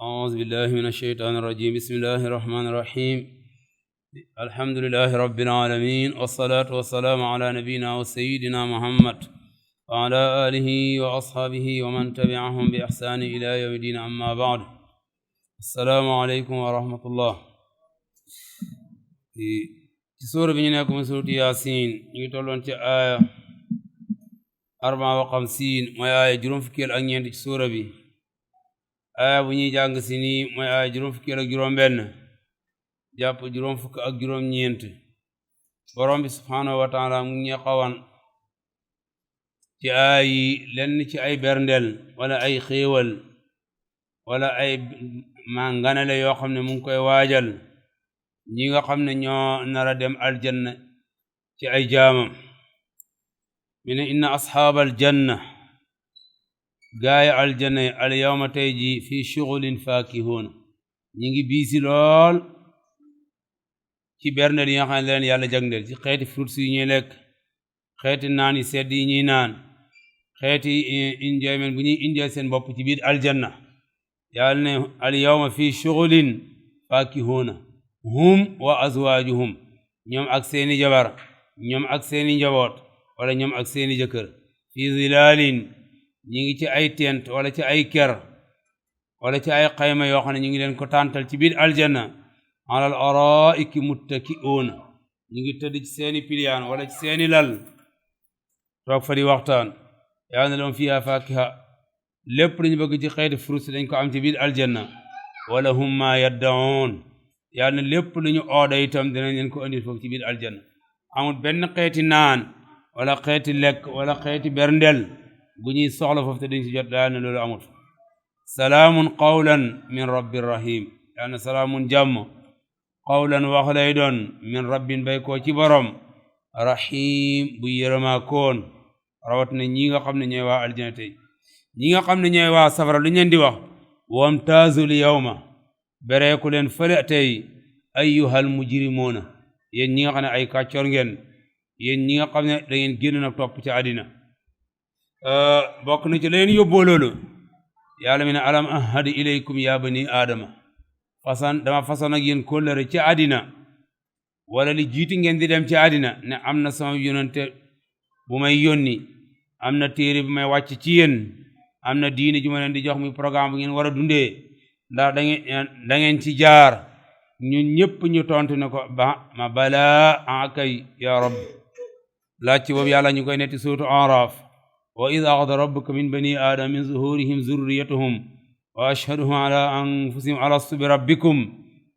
أعوذ بالله من الشيطان الرجيم بسم الله الرحمن الرحيم الحمد لله رب العالمين والصلاة والسلام على نبينا وسيدنا محمد وعلى آله وأصحابه ومن تبعهم بإحسان إلى يوم الدين أما بعد السلام عليكم ورحمة الله ci suura bi ñu nekk mu suuratu Yaasiin ñu ngi tolloon ci aaya 54 mooy aaya juróom fukkeel ak ñeent ci suura bi aaya bu ñuy jàng si nii mooy aaya juróom fukkeel ak juróom benn jàpp juróom fukk ak juróom ñeent borom bi subhaanahu wa taala mu ngi xawan ci aaya yi lenn ci ay berndel wala ay xéewal wala ay nganale yoo xam ne mu ngi koy waajal ñi nga xam ne ñoo nara dem aljanna ci ay jaamam mi ne inna asxaabal janna gaaya aljanna al yawma tey ji fii shughulin faakihuuna ñi ngi biisi lool ci bernde yi nga xam ne leen yàlla jagleel ci xeeti fruits yi ñuy lekk xeeti naan yi sedd yi ñuy naan xeeti enjoyment bu ñuy enjoy seen bopp ci biir aljanna yàlla ne al yawma fii shughulin faakihuuna hum wa azwaajuhum ñoom ak seeni jabar ñoom ak seeni njaboot wala ñoom ak seeni jëkkër fi zilaalin ñi ngi ci ay tent wala ci ay ker wala ci ay xayma yoo xam ne ñu ngi leen ko tàntal ci biir aljanna alal araa'iki muttaki'uuna ñu ngi tëdd ci seeni piliyaan wala ci seeni lal toog fa di waxtaan yaa na lahum fiihaa faakiha lépp lu ñu bëgg ci xeeti fruits dañ ko am ci biir aljanna wala hum maa yadda'uun yaa na lépp lu ñu ooda itam dinañ leen ko andil foofu ci biir aljanna amul benn xeeti naan wala xeeti lekk wala xeeti berndel bu ñuy soxla foofu te dañ ci jot yaa na loolu amut salaamun qawlan min rabbir rahim yaa na salaamun jàmm qawlan wax lay doon min rabbin bay koo ci borom rahim bu yërëmaa koon rawat na ñi nga xam ne ñooy waa aljanna tey ñi nga xam ne ñooy waa safara lu ñu leen di wax wamtaazul yawma bereeku leen fële tey ayyuhal mujrimuuna yéen ñi nga xam ne ay kàccoor ngeen yéen ñi nga xam ne da ngeen génn nag topp ci àddina bokk na ci leen yóbboo loolu yàlla mi ne alam ahad ilaykum ya bani aadama dama façon ak yéen kóllëre ci àddina wala li jiiti ngeen di dem ci àddina ne am na sama yonente bu may yónni am na téere bu may wàcc ci yéen am na diine ju ma leen di jox muy programme bu ngeen war a dundee ndax da ngeen ci jaar ñun ñëpp ñu tontu ne ko ma balaa akay ya rabb laaj ci boobu yàlla ñu koy netti suuratu Araf wa id axada rabbuka min bani aadama min zuhurihim zurriyatahum wa ashhaduhum ala anfusihim alastu bi rabbikum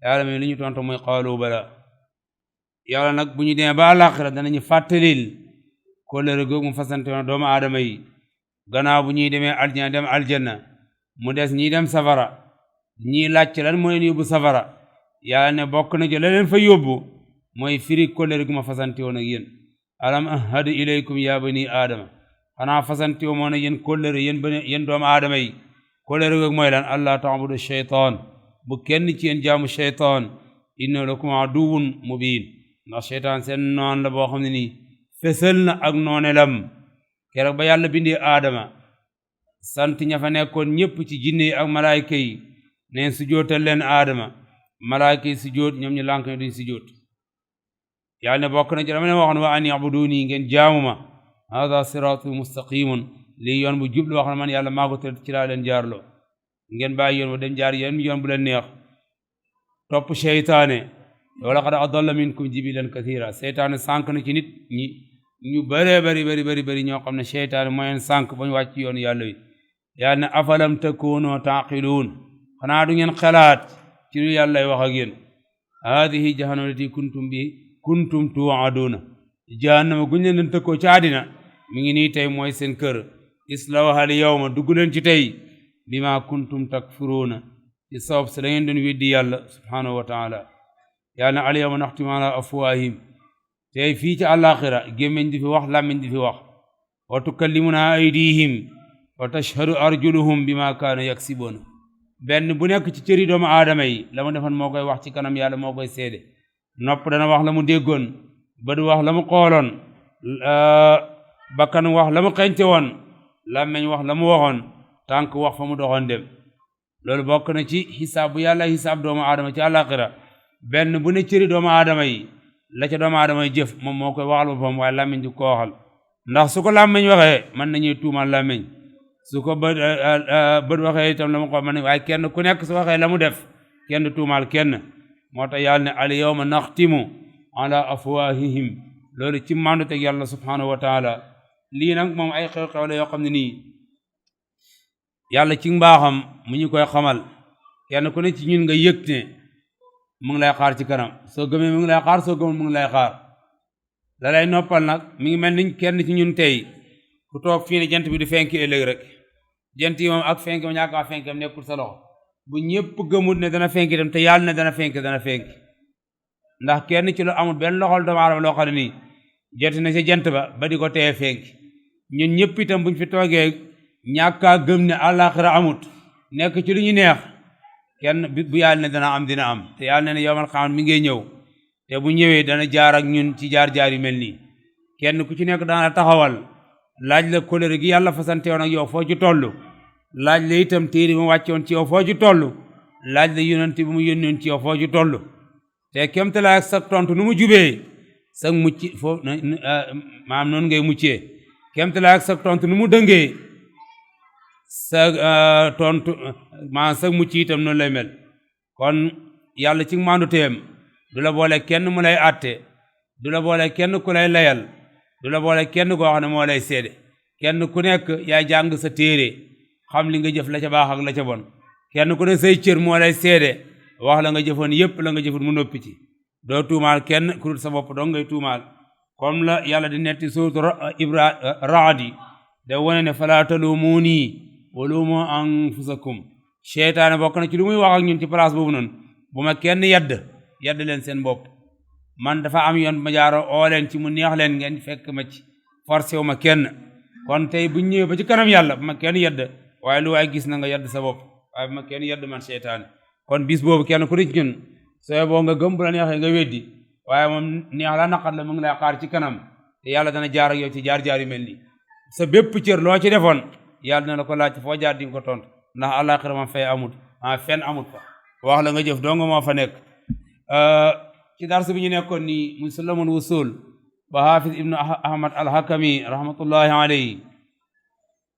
yàlla mi li ñu tontu mooy qaalu bala yàlla nag bu ñu demee ba àllaaxira danañu fàttalil kóllëre googu mu fasante woon doomu aadama yi gannaaw bu ñuy demee aljanna dem aljanna mu des ñiy dem safara ñii laajte lan moo leen yóbbu safara yàlla ne bokk na ci la leen fa yóbbu mooy firi kóllëre gu ma fasante woon ak yéen alam ahad ilaykum ya bani aadama xanaa fasante moo ne yéen kóllëre yéen doomu aadama yi kóllëre googu mooy lan allah ta'budu shaytaan bu kenn ci yéen jaamu shaytaan innahu lakum aduwwun mubiin ndax shaytaan seen noon la boo xam ne nii fesal na ak noonelam keroog ba yàlla bindee aadama sant ña fa nekkoon ñépp ci jinne yi ak malaayka yi neen sujootal leen aadama malaayka yi sujoot ñoom ñu lànk ne duñ sujoot yàlla ne bokk na ci dama leen waxoon wa an ya'buduni ngeen jaamu ma hada siraatu mustaqimun lii yoon bu jublu wax na man yàlla maa ko tëdd ci laa leen jaarloo ngeen bàyyi yoon bu dem jaar yoon bu leen neex topp seytaane wa laqad adalla minkum jibilan kathira seytaane sànk na ci nit ñi ñu bëree bari ñoo xam ne seytaane moo leen sànk ba ñu wàcc yoon yàlla wi yàlla ne afalam takunu taaqiluun xanaa du ngeen xalaat ci lu yàlla wax ak yéen haadihi jahannama lati kuntum tuu'aduuna jahannama guñ leen tëkkoo ci àddina mi ngi nii tey mooy seen kër islawha al yawma dugg leen ci tey bima kuntum takfuruuna ci sabab sa da ngeen doon weddi yàlla subhaanahu wa taala yàlla ne al yawma naxtimu ala afwaahim tey fii ci àllaaxira gémmiñ di fi wax làmmiñ di fi wax wa tukallimuna aydihim wa tashhadu arjuluhum bima kaanu yaksibuuna benn bu nekk ci cëri doomu aadama yi la mu defoon moo koy wax ci kanam yàlla moo koy seede nopp dana wax la mu déggoon bët wax la mu xooloon bakkan wax la mu xeñte woon làmmiñ wax la mu waxoon tànk wax fa mu doxoon dem loolu bokk na ci xisaab bu yàlla xisaab doomu aadama ci àllaaxira benn bu ne cëri doomu aadama yi la ca doomu aadama yi jëf moom moo koy waxal boppam waaye làmmiñ di ko waxal ndax su ko làmmiñ waxee mën nañuy tuumal làmmiñ su ko bët waxee itam la mu ko mën waaye kenn ku nekk su waxee la mu def kenn tuumal kenn moo tax yàlla ne al yawma naxtimu ala afwahihim loolu ci mandu teg yàlla subhanahu wa taala lii nag moom ay xew-xew la yoo xam ne nii yàlla ci mbaaxam mu ñu koy xamal kenn ku ne ci ñun nga yëg ne mu ngi lay xaar ci kanam soo gëmee mu ngi lay xaar soo gëmul mu ngi lay xaar la lay noppal nag mi ngi mel ni kenn ci ñun tey ku toog fii ne jant bi du fenki ëllëg rek jant yi moom ak fenk ma ñàkk a fenkam nekkul sa loxo bu ñëpp gëmut ne dana fenki dem te yàlla ne dana fenki ndax kenn ci lu amul benn loxol doomu aadama loo xam ne nii jot na ci jant ba di ko teye fenki ñun ñëpp itam buñ fi toogee ñàkkaa gëm ne àllaaxira amut nekk ci lu ñu neex kenn bu yàlla ne dana am dina am te yàlla ne yowmal xiyaama mi ngi ñëw te bu ñëwee dana jaar ak ñun ci jaar-jaar yu mel nii kenn ku ci nekk dana taxawal laaj la kóllëre gi yàlla fasante woon ak yow foo ci toll laaj la itam téere mu wàcce woon ci yow foo ci toll laaj la yonent bi mu yónnoon ci yow foo ci toll te kemte la ak sa tontu nu mu jubee sa mucc foofu maam noonu ngay muccee kemte la ak sa tontu nu mu dëngee sa tontu maa sa mucc itam noonu lay mel kon yàlla ci maandu teem du la boole kenn mu lay àtte du la boole kenn ku lay layal du la boole kenn koo xam ne moo lay seede kenn ku nekk yaay jàng sa téere xam li nga jëf la ca baax ak la ca bon kenn ku ne say cër moo lay seede wax la nga jëfoon yépp la nga jëfoon mu noppi ci doo tuumaal kenn ku dul sa bopp dong ngay tuumaal comme la yàlla di netti suuratu Ra'd da wone ne falaa taluumuunii wa luumu anfusakum seytaane bokk na ci lu muy wax ak ñun ci place boobu noonu bu ma kenn yedd leen seen bopp man dafa am yoon ma jaaro oo leen ci mu neex leen ngeen fekk ma ci forcé wu ma kenn kon tey bu ñëwee ba ci kanam yàlla bu ma kenn yedd waaye lu waay gis na nga yedd sa bopp waaye bu ma kenn yedd man seytaane kon bis boobu kenn ku ci ñun sooy boo nga gëm bu la neexee nga weddi waaye moom neex la naqar la mu ngi lay xaar ci kanam te yàlla dana jaar ak yow ci jaar-jaar yu mel nii sa bépp cër loo ci defoon yàlla dana la ko laaj foo jaar di nga ko tontu ndax àllaaxira ma fay amut fen amut fa wax la nga jëf dong moo fa nekk ci dars bi ñu nekkoon nii muy sulamul wusul ba Hafiz ibnu Ahmad al-Hakami rahmatullahi alayhi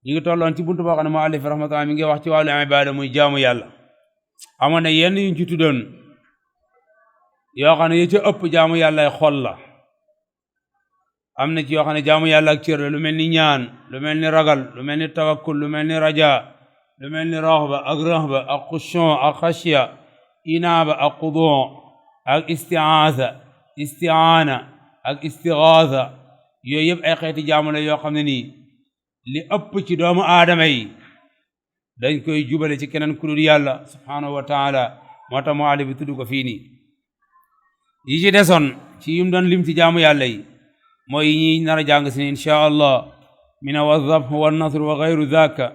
ñu ngi tolloon ci buntu boo xam ne muallif rahmatullahi mi ngi wax ci wàllu ibaada muy jaamu yàlla amoon na yenn yuñ ci tuddoon yoo xam ne yi ci ëpp jaamu yàlla xol la am na ci yoo xam ne jaamu yàlla ak cër la lu mel ni ñaan lu mel ni ragal lu mel ni tawakkul lu mel ni raja lu mel ni raxba ak rahba ak xushon ak xashiya inaaba ak xuduu ak istiaana ak istigaasa yooyu yëpp ay xeeti jaamu la yoo xam ne nii li ëpp ci doomu aadama yi dañ koy jubale ci keneen ku dul yàlla subhanahu wa taala moo tax muallif bi tudd ko fii nii yi ci desoon ci yim doon lim ci jaamu yàlla yi mooy yi ñuy nar a jàng si ne inchaa allah mina wa zabhu wa nasr wa gayru dhaka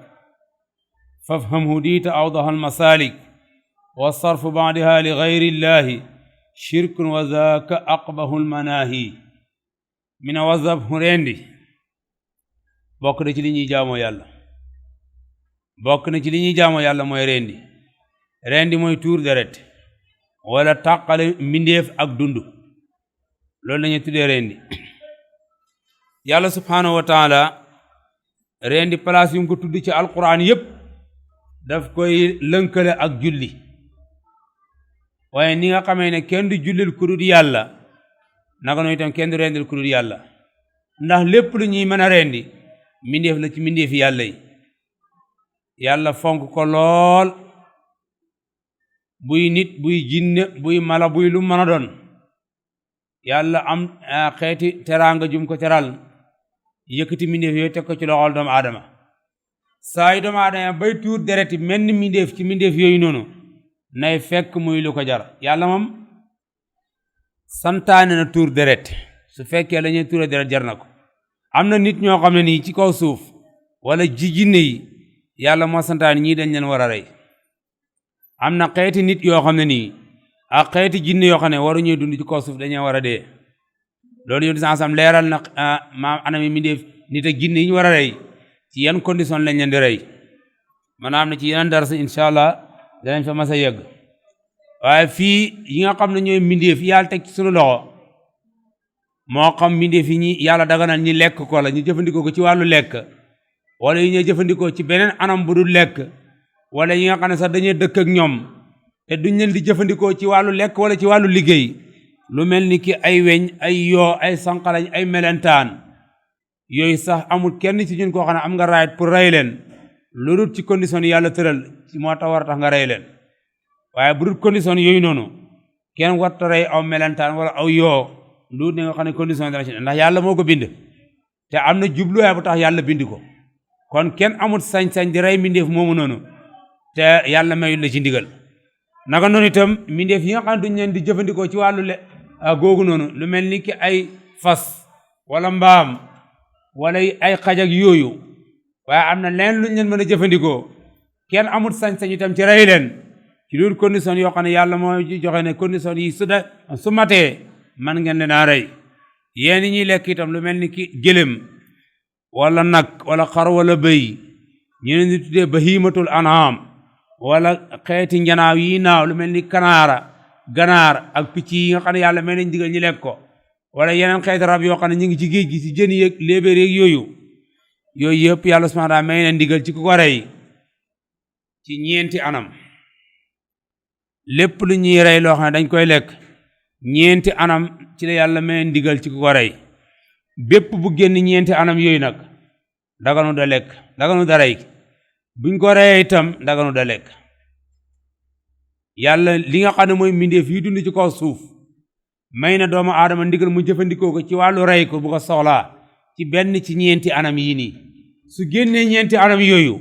fafhamhu diita awdaha almasalik wa sarfu baadiha li gayri illahi shirkun wa dhaka aqbahu almanahi mina wa zabhu rendi bokk na ci li ñuy jaamoo yàlla bokk na ci li ñuy jaamoo yàlla mooy rendi mooy tuur deret wala tàqale mbindeef ak dund loolu lañuy tuddee rendi yàlla subhanahu wa taala rendi place yu ko tudd ci alquran yépp daf koy lënkale ak julli waaye ni nga xamee ne kenn du jullil ku dul yàlla naka noonu itam kenn du rendil ku dul yàlla ndax lépp lu ñuy mën a rendi mbindeef la ci mbindeefi yàlla yi yàlla fonk ko lool buy nit buy jinne buy mala buy lu mën a doon yàlla am xeeti teraanga jum ko teral yëkkati mbindeef yooyu teg ko ci loxol doomu aadama saa yu doomu aadama bay tuur dereti mel ni mbindeef ci mbindeef yooyu noonu nay fekk muy lu ko jar yàlla moom santaane na tuur deret su fekkee la ñuy tuur deret jar na ko am na nit ñoo xam ne nii ci kaw suuf wala ji jinne yi yàlla moo santaane ñii dañ leen war a rey am na xeeti nit yoo xam ne nii ak xeeti jinne yoo xam ne waru ñuy dund ci kaw suuf dañoo war a dee loolu yow di sansam leeral na maam anami mi def nit ak jinne yi ñu war a rey ci yan condition lañ leen di rey maanaam na ci yeneen dars incha allah danañ fa mas a yegg waaye fii yi nga xam ne ñooy mbindeef yàlla teg ci sunu loxo moo xam mbindeef yi ñi yàlla daganal ñi lekk ko la ñu jëfandikoo ko ci wàllu lekk wala yi ñuy jëfandikoo ci beneen anam bu dul lekk wala yi nga xam ne sax dañuy dëkk ak ñoom te duñ leen di jëfandikoo ci wàllu lekk wala ci wàllu liggéey lu mel ni ki ay weñ ay yoo ay sànqalañ ay melentaan yooyu sax amul kenn ci ñun koo xam ne am nga right pour rey leen lu dul ci condition yàlla tëral ci moo tax war a tax nga rey leen waaye bu dul condition yooyu noonu kenn warta rey aw melentaan wala aw yoo lu dul nga xam ne condition dana ci ndax yàlla moo ko bind te am na jubluwaay bu tax yàlla bind ko kon kenn amul sañ-sañ di rey mbindeef moomu noonu te yàlla mayul la ci ndigal naka noonu itam mbindeef yi nga xam ne duñ leen di jëfandikoo ci wàllu googu noonu lu mel ni ki ay fas wala mbaam wala ay xaj ak yooyu waaye am na leen luñ leen mën a jëfandikoo kenn amul sañ-sañ itam ci rey leen ci loolu condition yoo xam ne yàlla moo joxe ne condition yi su matee man ngeen leen a rey yéen ñuy lekk itam lu mel ni ki gëlëm wala nag wala xar wala bëy ñu leen di tuddee bahimatul an'am wala xeeti njanaaw yi naaw lu mel ni ganaar ak picc yi nga xam ne yàlla may nañ digal ñu lekk ko wala yeneen xeeti rab yoo xam ne ñu ngi ci géej gi ci jën yeeg léebéer yeeg yooyu yëpp yàlla subhanahu wa ta'ala may nañ digal ci ku ko rey ci ñeenti anam lépp lu ñuy rey loo xam ne dañ koy lekk ñeenti anam ci la yàlla may nañ digal ci ku ko rey bépp bu génn ñeenti anam yooyu nag daganu da lekk daganu da rey buñ ko reyee itam daganu da lekk yàlla li nga xam ne mooy mbindeef yi dund ci kaw suuf may na doomu aadama ndigal mu jëfandikoo ko ci wàllu rey ko bu ko soxlaa ci benn ci ñeenti anam yii nii su génnee ñeenti anam yooyu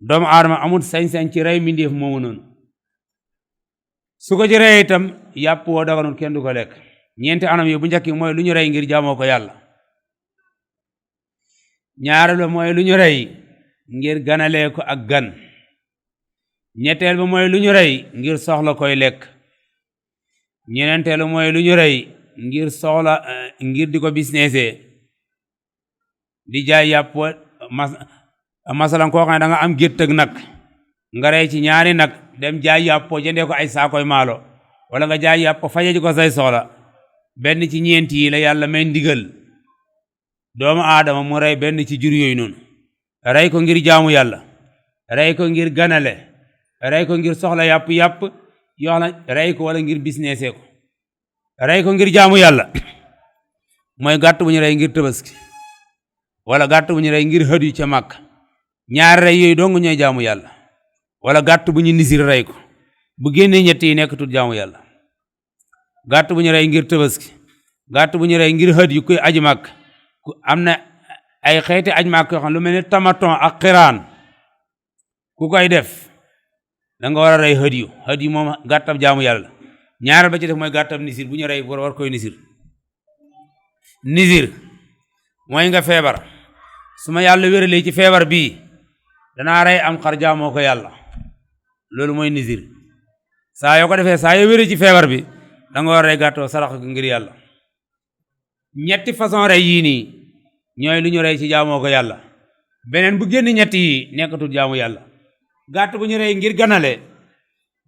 doomu aadama amul sañ-sañ ci rey mbindeef moomu noonu su ko ci reyee itam yàpp woo daganul kenn du ko lekk ñeenti anam yooyu bu njëkk mooy lu ñu rey ngir jaamoo ko yàlla ñaareel ba mooy lu ñu rey ngir ganalee ko ak gan ñetteel ba mooy lu ñu rey ngir soxla koy lekk ñeneenteel mooy lu ñu rey ngir soxla ngir di ko businessé di jaay yàpp masalan koo xam ne da nga am gétt ak nag nga rey ci ñaari nag dem jaay yàpp jëndee ko ay saakoy maalo wala nga jaay yàpp faje ji ko say soxla benn ci ñeent yi la yàlla may ndigal doomu aadama mu rey benn ci jur yooyu noonu rey ko ngir jaamu yàlla rey ko ngir ganale rey ko ngir soxla yàpp yoo xam ne rey ko wala ngir businessé ko rey ko ngir jaamu yàlla mooy gàtt bu ñu rey ngir tabaski wala gàtt bu ñu rey ngir hëd yu ca màkk ñaari rey yooyu dong ñooy jaamu yàlla wala gàtt bu ñu nisir rey ko bu génnee ñett yi nekkatul jaamu yàlla gàtt bu ñu rey ngir tabaski gàtt bu ñu rey ngir hëd yu koy aji màkk am na ay xeeti aj màkk yoo xam lu mel ni tamaton ak xiraan ku koy def da nga war a rey hëd yu moom gàttab jaamu yàlla ñaareel ba ci def mooy gàttab nisir bu ñu rey war koy nisir mooy nga feebar su ma yàlla wéralee ci feebar bii danaa rey am xar jaamoo ko yàlla loolu mooy nisir saa yoo ko defee saa yoo wéree ci feebar bi da nga war a rey gàttoo sarax ko ngir yàlla ñetti façon rey yii nii ñooy lu ñu rey ci jaamoo ko yàlla beneen bu génn ñetti yi nekkatul jaamu yàlla gàtt bu ñu rey ngir ganale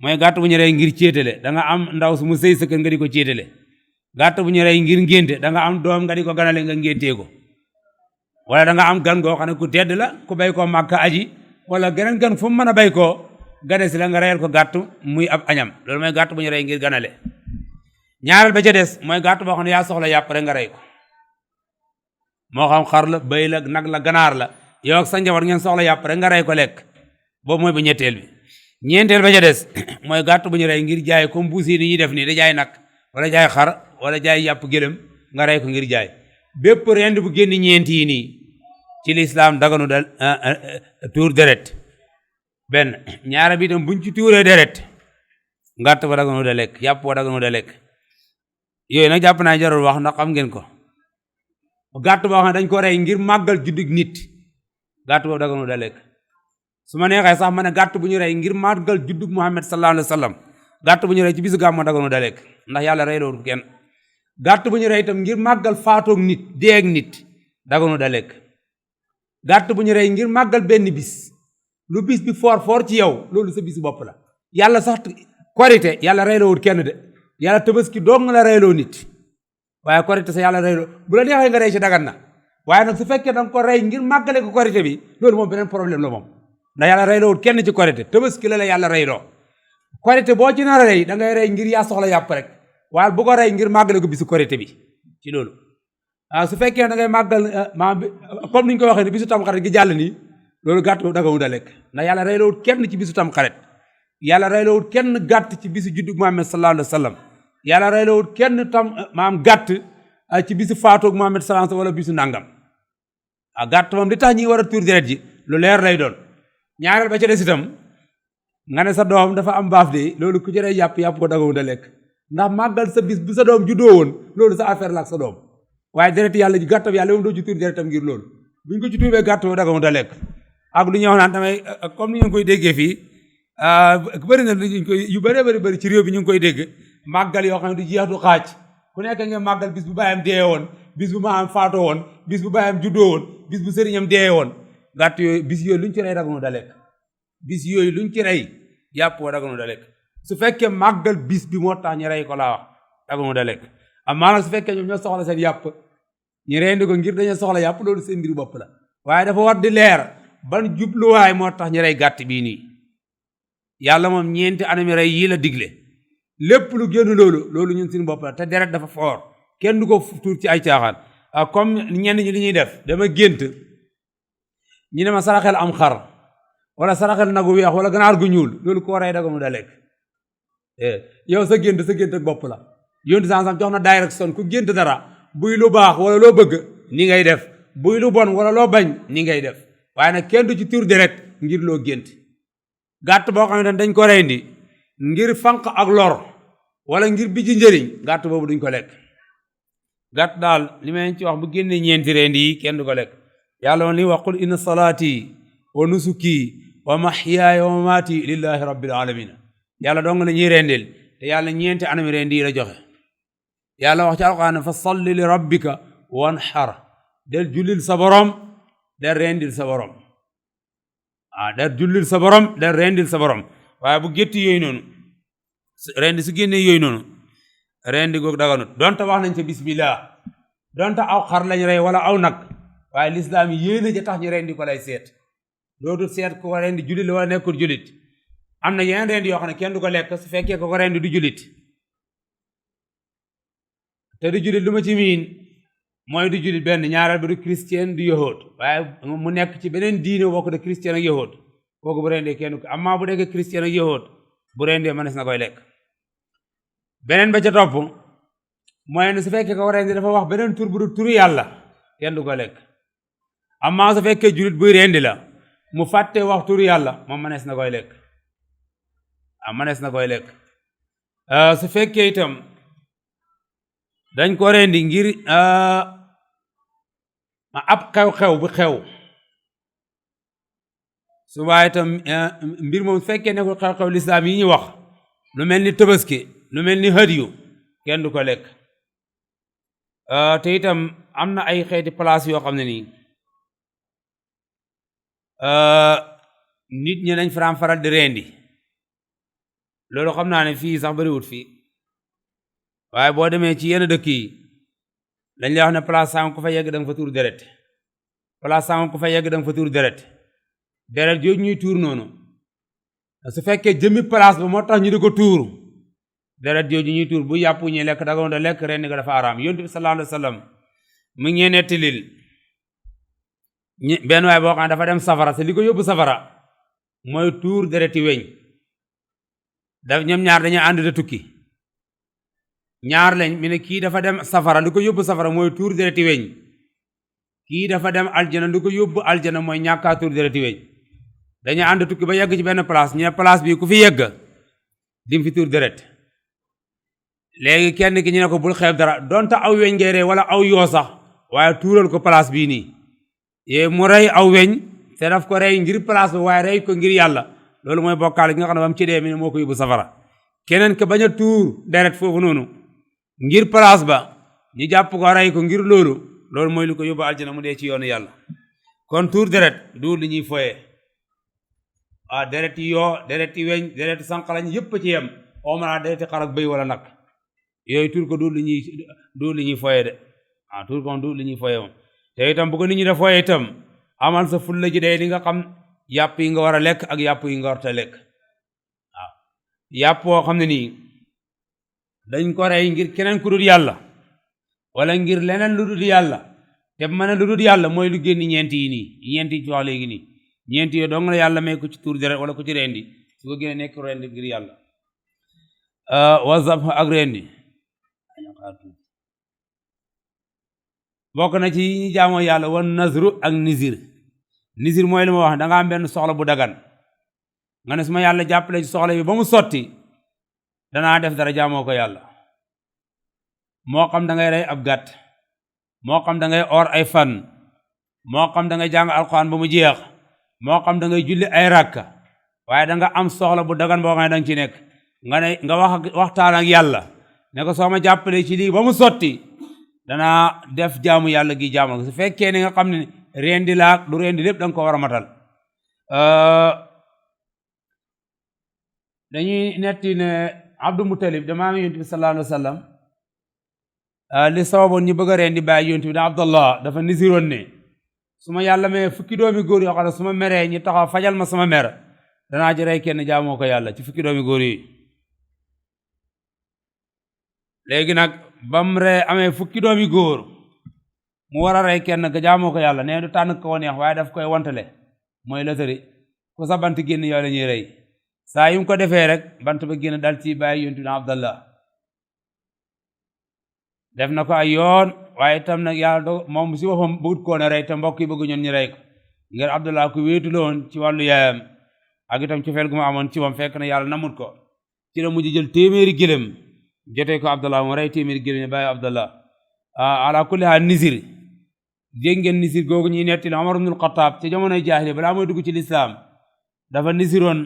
mooy gàtt bu ñu rey ngir céetale da nga am ndaw su mu sëy sa kër nga di ko céetale gàtt bu ñu rey ngir ngénte da nga am doom nga di ko ganale nga ngéntee ko wala da nga am gan goo xam ne ku tedd la ku bay koo màkka aji wala geneen gan fu mu mën a bay koo gane si la nga reyal ko gàtt muy ab añam loolu mooy gàtt bu ñu rey ngir ganale ñaareel ba ca des mooy gàtt boo xam ne yaa soxla yàpp rek nga rey ko moo xam xar la bëy la nag la ganaar la yow ak sa njaboot ngeen soxla yàpp rek nga rey ko lekk boobu mooy bu ñetteel bi ñeenteel ba ca des mooy gàtt bu ñu rey ngir jaay comme buus yi ni ñuy def nii da jaay nag wala jaay xar wala jaay yàpp gëlëm nga rey ko ngir jaay bépp rend bu génn ñeent yi nii ci lislaam daganu dal tuur deret benn ñaara bi itam buñ ci tuuree deret ngàtt ba daganu da lekk yàpp ba daganu da lekk yooyu nag jàpp naa jarul wax ndax xam ngeen ko gàtt boo xam ne dañ ko rey ngir màggal juddug nit gàtt boobu daganu da lekk su ma neexee sax ma ne gàtt bu ñu rey ngir màggal juddug Muhammad sallallahu alayhi wa sallam gàtt bu ñu rey ci bisu gàmmu daganu da lekk ndax yàlla rey loolu kenn gàtt bu ñu rey itam ngir màggal faatoog nit deeg nit daganu da lekk gàtt bu ñu rey ngir màggal benn bis lu bis bi foor ci yow loolu sa bisu bopp la yàlla sax korite yàlla reyloo kenn de yàlla tabaski dong la reyloo nit waaye korite sa yàlla reyloo bu la neexee nga rey ci dagan na waaye nag su fekkee da nga ko rey ngir màggale ko korite bi loolu moom beneen problème la moom ndax yàlla reyloo kenn ci korite tabaski la yàlla reyloo korite boo ci nar a rey da ngay rey ngir yaa soxla yàpp rek waaye bu ko rey ngir màggale ko bisu korite bi ci loolu su fekkee da ngay màggal comme ni ñu ko waxee ne bisu tamxarit gi jàll nii loolu gàtt boobu dagawu da lekk ndax yàlla reyloo kenn ci bisu tamxarit yàlla reyloo kenn gàtt ci bisu juddu Muhammad sallallahu alayhi wa sallam yàlla reyloo kenn gàtt ci bisu faatoog Muhammad sallallahu alayhi wa sallam wala bisu nangam gàtt moom li tax ñi war a tuur deret ji lu leer lay doon ñaareel ba ca des itam nga ne sa doom dafa am baaf de loolu ku jëree yàpp ko dagawu da lekk ndax màggal sa bis bu sa doom juddoo woon loolu sa affaire la ak sa doom waaye deret yàlla ji gàttam yàlla moom doo ci tuur deretam ngir loolu buñ ko ci tuubee gàtt boo dagawu da lekk ak lu ñëw naan damay comme ni ñu ngi koy déggee fii bëri na yu bëri ci réew bi ñu ngi koy dégg màggal yoo xam ne du jeex du xaaj ku nekk nga màggal bis bu bàyyam dee woon bis bu maam faatoo woon bis bu bàyyam juddoo woon bis bu sëriñam dee woon gàtt yooyu bis yooyu luñ ci rey daganu da lekk bis yooyu luñ ci rey yàpp woo daganu da lekk su fekkee màggal bis bi moo tax ñu rey ko laa wax daganu da lekk amaa nag su fekkee ñoom ñoo soxla seen yàpp ñu rendi ko ngir dañoo soxla yàpp loolu seen mbiru bopp la waaye dafa war di leer ban jubluwaay moo tax ñu rey gàtt bii nii yàlla moom ñeenti anami rey yii la digle lépp lu génn loolu ñun suñu bopp la te deret dafa foor kenn du ko tuur ci ay caaxaan comme ñenn ñi li ñuy def dama gént ñu ne ma saraxel am xar wala saraxel nagu weex wala ganaar gu ñuul loolu koo rey dagamu da lekk yow sa gént ak bopp la yónti sansam jox na direction ku gént dara buy lu baax wala loo bëgg ni ngay def buy lu bon wala loo bañ ni ngay def waaye nag kenn du ci tuur deret ngir loo gént gàtt boo xam ne dañ ko rendi ngir fanq ak lor wala ngir bi ci njëriñ gàtt boobu duñ ko lekk gàtt daal li ma leen ci wax bu génnee ñeenti rendi yi kenn du ko lekk yàlla moom li wax qul inna salaati wa nusuki wa mahyaaya wa mamaati lillahi rabbil alamin yàlla dong la ñuy rendil te yàlla ñeenti anami rendi yi la joxe yàlla wax ci alquran fa salli li rabbika wanhar del jullil sa borom del rendil sa borom del jullil sa borom del rendil sa borom waaye bu gétti yooyu noonu rendi su génnee yooyu noonu rendi goog daganut donte wax nañ ca bismillah donte aw xar lañ rey wala aw nag waaye lislaam yi yéene ja tax ñu rendi ko lay seet dootul seet ko rendi julit wala nekkul julit am na yeneen rendi yoo xam ne kenn du ko lekk su fekkee ko rendi du julit te du julit lu ma ci miin mooy du julit benn ñaareel ba du chrétien du yahood waaye mu nekk ci beneen diine bokk de chrétien ak yahood kooku bu rendee kenn ko amma bu nekkee chrétien ak yahood bu rendee mënees na koy lekk beneen ba ca topp mooy ne su fekkee ko rendi dafa wax beneen tur bu du turu yàlla kenn du ko lekk amma su fekkee julit buy rendi la mu fàtte wax turu yàlla moom mënees na koy lekk mënees na koy lekk su fekkee itam dañ ko rendi ngir ab xew-xew bu xew subaa itam mbir moom su fekkee nekkul xew-xew lislaam yi ñu wax lu mel ni tabaski lu mel ni hadiyu kenn du ko lekk te itam am na ay xeeti place yoo xam ne nii nit ñi dañ faral di rendi loolu xam naa ne fii sax bariwut fii waaye boo demee ci yenn dëkk yi dañ lay wax ne place sàngam ku fa yegg da nga fa tuur deret place sàngam ku fa yegg da nga fa tuur deret deret jooju ñuy tuur noonu su fekkee jëmmi place ba moo tax ñu di ko tuur deret jooju ñuy tuur bu yàpp ñuy lekk daga da lekk ren nga dafa araam yonent bi sallallahu alayhi wa sallam mu ngi nettalil benn waay boo xam ne dafa dem safara te li ko yóbbu safara mooy tuur dereti weñ ñoom ñaar dañuy ànd de tukki ñaar lañ mi ne kii dafa dem safara li ko yóbbu safara mooy tuur dereti weñ kii dafa dem aljana li ko yóbbu aljana mooy ñàkkaa tuur dereti weñ dañuy ànd tukki ba yegg ci benn place ñu ne place bi ku fi yegg dim fi tuur deret léegi kenn ki ñu ne ko bul xeeb dara donte aw weñ ngay rey wala aw yoo sax waaye tuural ko place bii nii yee mu rey aw weñ te daf ko rey ngir place ba waaye rey ko ngir yàlla loolu mooy bokkaale gi nga xam ne ba mu ci dee mi ne moo ko yóbbu safara keneen ke bañ a tuur deret foofu noonu ngir place ba ñu jàpp ko rey ko ngir loolu mooy lu ko yóbbu aljana mu dee ci yoonu yàlla kon tuur deret du li ñuy foye dereti yoo dereti weñ dereti sànqalañ yëpp ci yem omara dereti xar ak bëy wala nag yooyu tur ko du li ñuy foye de tur ko du li ñuy foye moom te itam bu ko nit ñi da foye itam amal sa fulla ji day li nga xam yàpp yi nga war a lekk ak yàpp yi nga war ta lekk waaw yàpp woo xam ne nii dañ ko rey ngir keneen ku dul yàlla wala ngir leneen lu dul yàlla te mën a lu dul yàlla mooy lu génn ñeenti yi nii ñeenti yi ci wax léegi nii ñeenti yoo dong la yàlla may ko ci tur deret wala ko ci rendi su ko génne nekk rendi ngir yàlla wazab ak rendi bokk na ci ñi jaamoo yàlla wan nazru ak nisir mooy li ma wax da nga am benn soxla bu dagan nga ne su ma yàlla jàppale ci soxla bi ba mu sotti danaa def dara jaamoo ko yàlla moo xam da ngay rey ab gàtt moo xam da ngay or ay fan moo xam da ngay jàng alxuraan ba mu jeex moo xam da ngay julli ay rakka waaye da nga am soxla bu dagan boo xam ne danga ci nekk nga waxtaan ak yàlla ne ko soo ma jàppale ci lii ba mu sotti danaa def jaamu yàlla gi jaamal ko su fekkee ne nga xam ne rendi laak du rendi lépp da nga ko war a matal dañuy netti ne Abdou Muttalib damaa am yonent bi sallallahu alayhi wa sallam li sababoon ñu bëgg a rendi bàyyi yonent bi da Abdallah dafa nisiroon ne su ma yàlla mee fukki doomi góor yoo xam ne su ma meree ñu taxaw fajal ma sama mer danaa ci rey kenn jaamoo ko yàlla ci fukki doomi góor yi léegi nag bam ree amee fukki doomi góor mu war a rey kenn ga jaamoo ko yàlla nee du tànn ko neex waaye daf koy wantale mooy lotari ku sa bant génn yow la ñuy rey saa yu mu ko defee rek bant ba génn dal ci bàyyi yonent bi Abdallah def na ko ay yoon waaye itam nag yàlla do moom si boppam bëggut koon a rey te mbokk yi bëgg ñoon ñu rey ko ngir Abdallah ku wéetu la woon ci wàllu yaayam ak itam cofeel gu ma amoon ci moom fekk na yàlla namut ko ci la mujj jël téeméeri gëlëm jotee ko Abdallah mu rey téeméeri gëlëm ñu bàyyi Abdallah ala kulli haal nisir dégg ngeen nisir googu ñuy netti la Umar ibnul Xattaab ci jamonoy jaahili balaa mooy dugg ci lislaam dafa nisiroon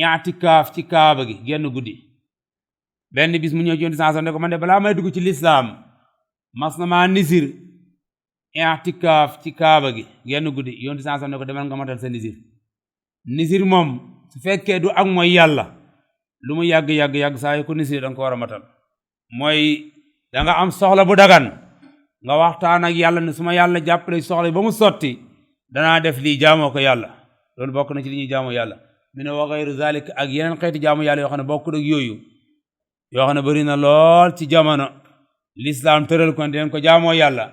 i'tikaaf ci kaaba gi genn guddi benn bis mu ñëw ci yonent sallallahu alayhi wasallam ne ko man de balaa may dugg ci lislaam mas na maa nisir i'tikaaf ci kaaba gi genn guddi yonent sallallahu alayhi wasallam ne ko demal nga matal sa nisir moom su fekkee du ak mooy yàlla lu mu yàgg saa yu ko nisir danga ko war a matal mooy da nga am soxla bu dagan nga waxtaan ak yàlla ne su ma yàlla jàppale soxla ba mu sotti danaa def lii jaamoo ko yàlla loolu bokk na ci li ñuy jaamoo yàlla mi ne wa ghayru zalik ak yeneen xeeti jaamu yàlla yoo xam ne bokkul ak yooyu yoo xam ne bari na lool ci jamono lislaam tëral ko den ko jaamoo yàlla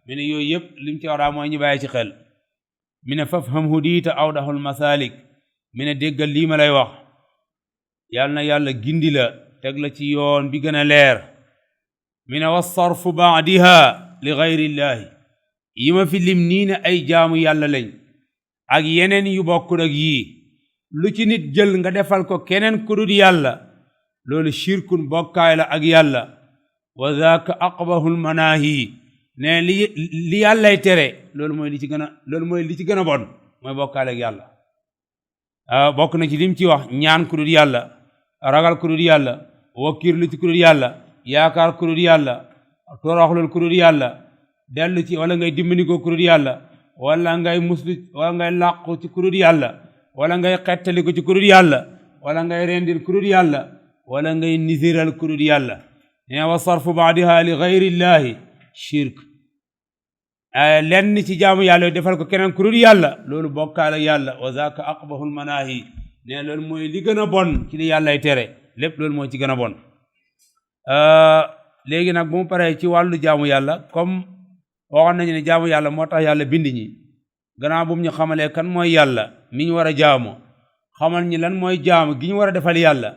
mi ne yooyu yëpp lim ci waraa mooy ñu bàyyi ci xel mi ne fafham hudiita awdahul masalik mi ne déggal lii ma lay wax yàlla na yàlla gindi la teg la ci yoon bi gën a leer mi ne wa sarfu baadiha li gayrillaahi yi ma fi lim nii ne ay jaamu yàlla lañ ak yeneen yu bokkul ak yii lu ci nit jël nga defal ko keneen ku dul yàlla loolu shirkun bokkaay la ak yàlla wa zaaka aqbahul manaahi ne li yàllay tere loolu mooy li ci gën a bon mooy bokkaale ak yàlla bokk na ci lim ci wax ñaan ku dul yàlla ragal ku dul yàlla wakkirlu ci ku dul yàlla yaakaar ku dul yàlla toroxlul ku dul yàlla dellu ci wala ngay dimbali ko ku dul yàlla wala ngay muslu wala ngay làqu ci ku dul yàlla wala ngay xettali ko ci ku dul yàlla wala ngay rendil ku dul yàlla wala ngay nisiral ku dul yàlla ne wa sarfu baadiha li gayrillahi shirk lenn ci jaamu yàlla defal ko keneen ku dul yàlla loolu bokkaale yàlla wa zaaka aqbahul manaahi ne loolu mooy li gën a bon ci li yàllay tere lépp loolu mooy ci gën a bon léegi nag bu mu paree ci wàllu jaamu yàlla comme waxoon nañu ne jaamu yàlla moo tax yàlla bind ñi gannaaw bu mu ñu xamalee kan mooy yàlla mi ñu war a jaamu xamal ñi lan mooy jaamu gi ñu war a defal yàlla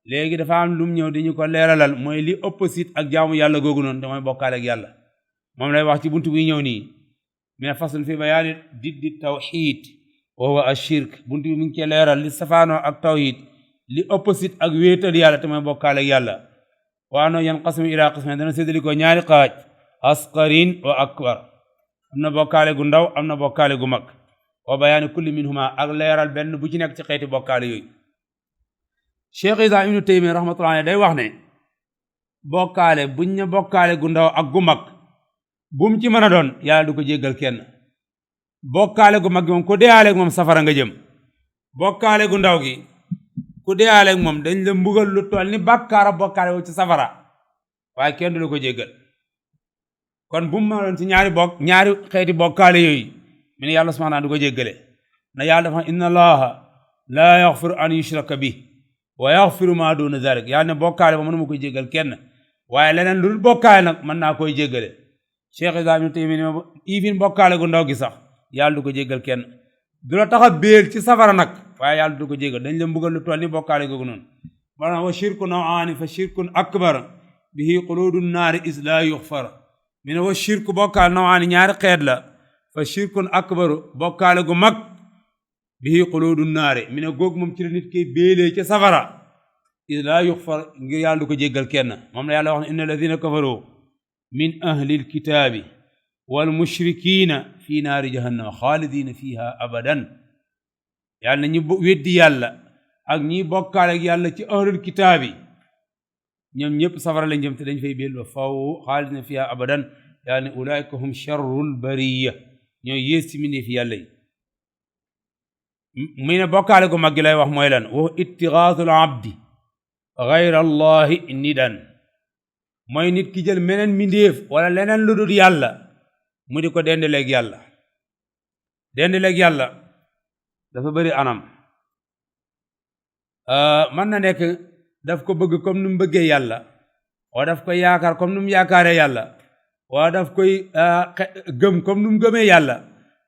léegi dafa am lu mu ñëw di ñu ko leeralal mooy li opposite ak jaamu yàlla googu noonu te mooy bokkaale ak yàlla moom lay wax ci buntu bi ñëw nii mi ne faslun fi bayaani diddi tawxid wa huwa ashirk buntu bi mu ngi cee leeral li safaanoo ak tawhid li opposite ak wéetal yàlla te mooy bokkaale ak yàlla waanoo yanqasimu ilaa qismayn dana séddali ko ñaari xaaj asqarin wa akbar am na bokkaale gu ndaw am na bokkaale gu mag wa bayaani kulli minhuma ak leeral benn bu ci nekk ci xeeti bokkaale yooyu Cheikh Isa ibnu Taymiya rahmatullahi alayhi day wax ne bokkaale buñ ne bokkaale gu ndaw ak gu mag bu mu ci mën a doon yàlla du ko jéggal kenn bokkaale gu mag moom ko deyaaleeg moom safara nga jëm bokkaale gu ndaw gi ku deyaaleeg moom dañ la mbugal lu toll ni bàkkaara bokkaale wu ci safara waaye kenn du la ko jéggal kon bu mu maloon ci ñaari xeeti bokkaale yooyu mi ne yàlla subhanahu du ko jéggale na yàlla dafa inna allaha laa yaxfiru an yushraka bi wa yaxfiru ma duna zalik yàlla ne bokkaale ba mënuma koy jéggal kenn waaye leneen lu dul bokkaale nag mën naa koy jéggale Cheikh Islam Ibn Taymiyya even bokkaale gu ndaw gi sax yàlla du ko jéggal kenn du la tax a béel ci safara nag waaye yàlla du ko jéggal dañ la mbugal lu toll ni bokkaale googu noonu maanaam wa shirku nawaani fa shirkun akbar bihi xuluudun naari is laa yuxfar mi ne wa shirku bokkaale nawaani ñaari xeet la fa shirkun akbaru bokkaale gu mag bihi xuluudun naari mi ne googu moom ci la nit koy béelee ca safara is laa yuxfar ngir yàlla du ko jéggal kenn moom la yàlla wax ne inna alladina kafaru min ahli alkitaabi wal mushrikiina fi naari jahannama xaalidina fiha abadan yàlla na ñu weddi yàlla ak ñi bokkaale ak yàlla ci ahlul kitaabi ñoom ñëpp safara lañ jëm te dañ fay béel ba faw xaalidina fiha abadan yàlla ne ulaika hum charrul bariya ñoo yées ci mbindeef yàlla yi muy ne bokkaale gu mag gi lay wax mooy lan wa ittigaasul abdi gayra allahi nidan mooy nit ki jël meneen mbindeef wala leneen lu dul yàlla mu di ko dendaleeg yàlla dendaleeg yàlla dafa bëri anam mën na nekk daf ko bëgg comme nu mu bëggee yàlla wala daf koy yaakaar comme nu mu yaakaaree yàlla wala daf koy gëm comme nu mu gëmee yàlla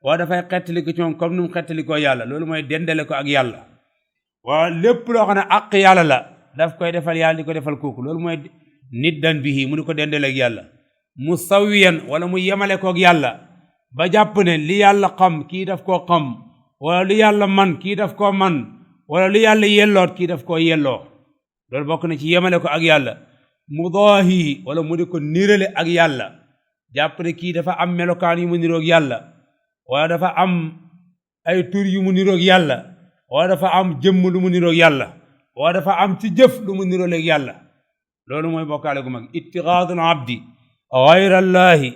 wala dafay xettali ko ci moom comme nu mu xettali ko yàlla loolu mooy dendale ko ak yàlla wala lépp loo xam ne àq yàlla la daf koy defal yàlla di ko defal kooku loolu mooy niddan bihi mu di ko dendale ak yàlla musawiyan wala mu yemale koog yàlla ba jàpp ne li yàlla xam kii daf koo xam wala li yàlla man kii daf koo man wala li yàlla yelloot kii daf koo yelloo loolu bokk na ci yemale ko ak yàlla mudaahi wala mu di ko nirale ak yàlla jàpp ne kii dafa am melokaan yu mu niroog yàlla wala dafa am ay tur yu mu niroog yàlla wala dafa am jëmm lu mu niroog yàlla wala dafa am ci jëf lu mu niroog yàlla loolu mooy bokkaale gu mag ittigaadul abdi gayra allahi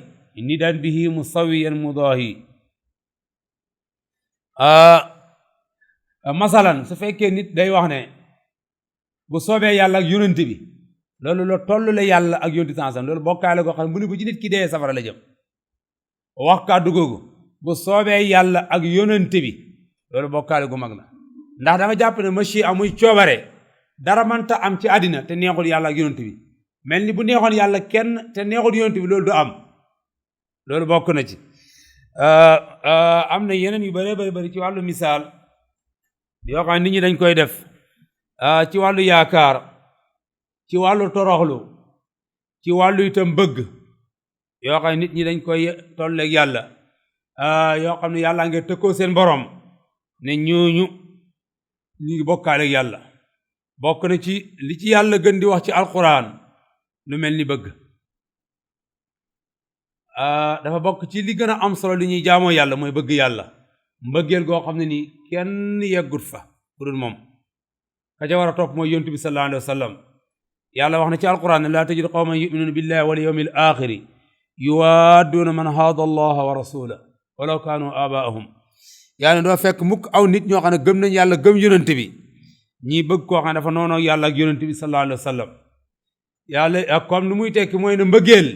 nidan bihi musawiyan mudaahi masalan su fekkee nit day wax ne bu soobee yàlla ak yonent bi loolu la tollu la yàlla ak yonent sansam loolu bokkaale goo xam ne bu ne bu ci nit ki dee safara la jëm wax kàddu googu bu soobee yàlla ak yonent bi loolu bokkaale gu mag la ndax dafa jàpp ne machi amuy coobare dara mënta am ci àddina te neexul yàlla ak yonent bi mel ni bu neexoon yàlla kenn te neexul yonent bi loolu du am loolu bokk na ci am na yeneen yu bëree bëri ci wàllu misaal yoo xam ne nit ñi dañ koy def ci wàllu yaakaar ci wàllu toroxlu ci wàllu itam bëgg yoo xam ne nit ñi dañ koy tolleeg yàlla yoo xam ne yàlla nga tëkkoo seen borom ne ñooñu ñu ngi bokkaaleeg yàlla bokk na ci li ci yàlla gën di wax ci alquran lu mel ni bëgg dafa bokk ci li gën a am solo li ñuy jaamoo yàlla mooy bëgg yàlla mbëggeel goo xam ne nii kenn yeggut fa ku dul moom ka ca war a topp mooy yonent bi sallallahu alayhi wa sallam yàlla wax na ci alquran ne laa tajidu qawman yuminuuna billahi wal yawmil axiri yuwaadduuna man haada allaha wa rasulahu walaw kaanu abaahum yàlla doo fekk mukk aw nit ñoo xam ne gëm nañ yàlla gëm yonent bi ñii bëgg koo xam ne dafa noonu yàlla ak yonent bi sallallahu alayhi wa sallam yàlla ak comme nu muy tekki mooy ne mbëggeel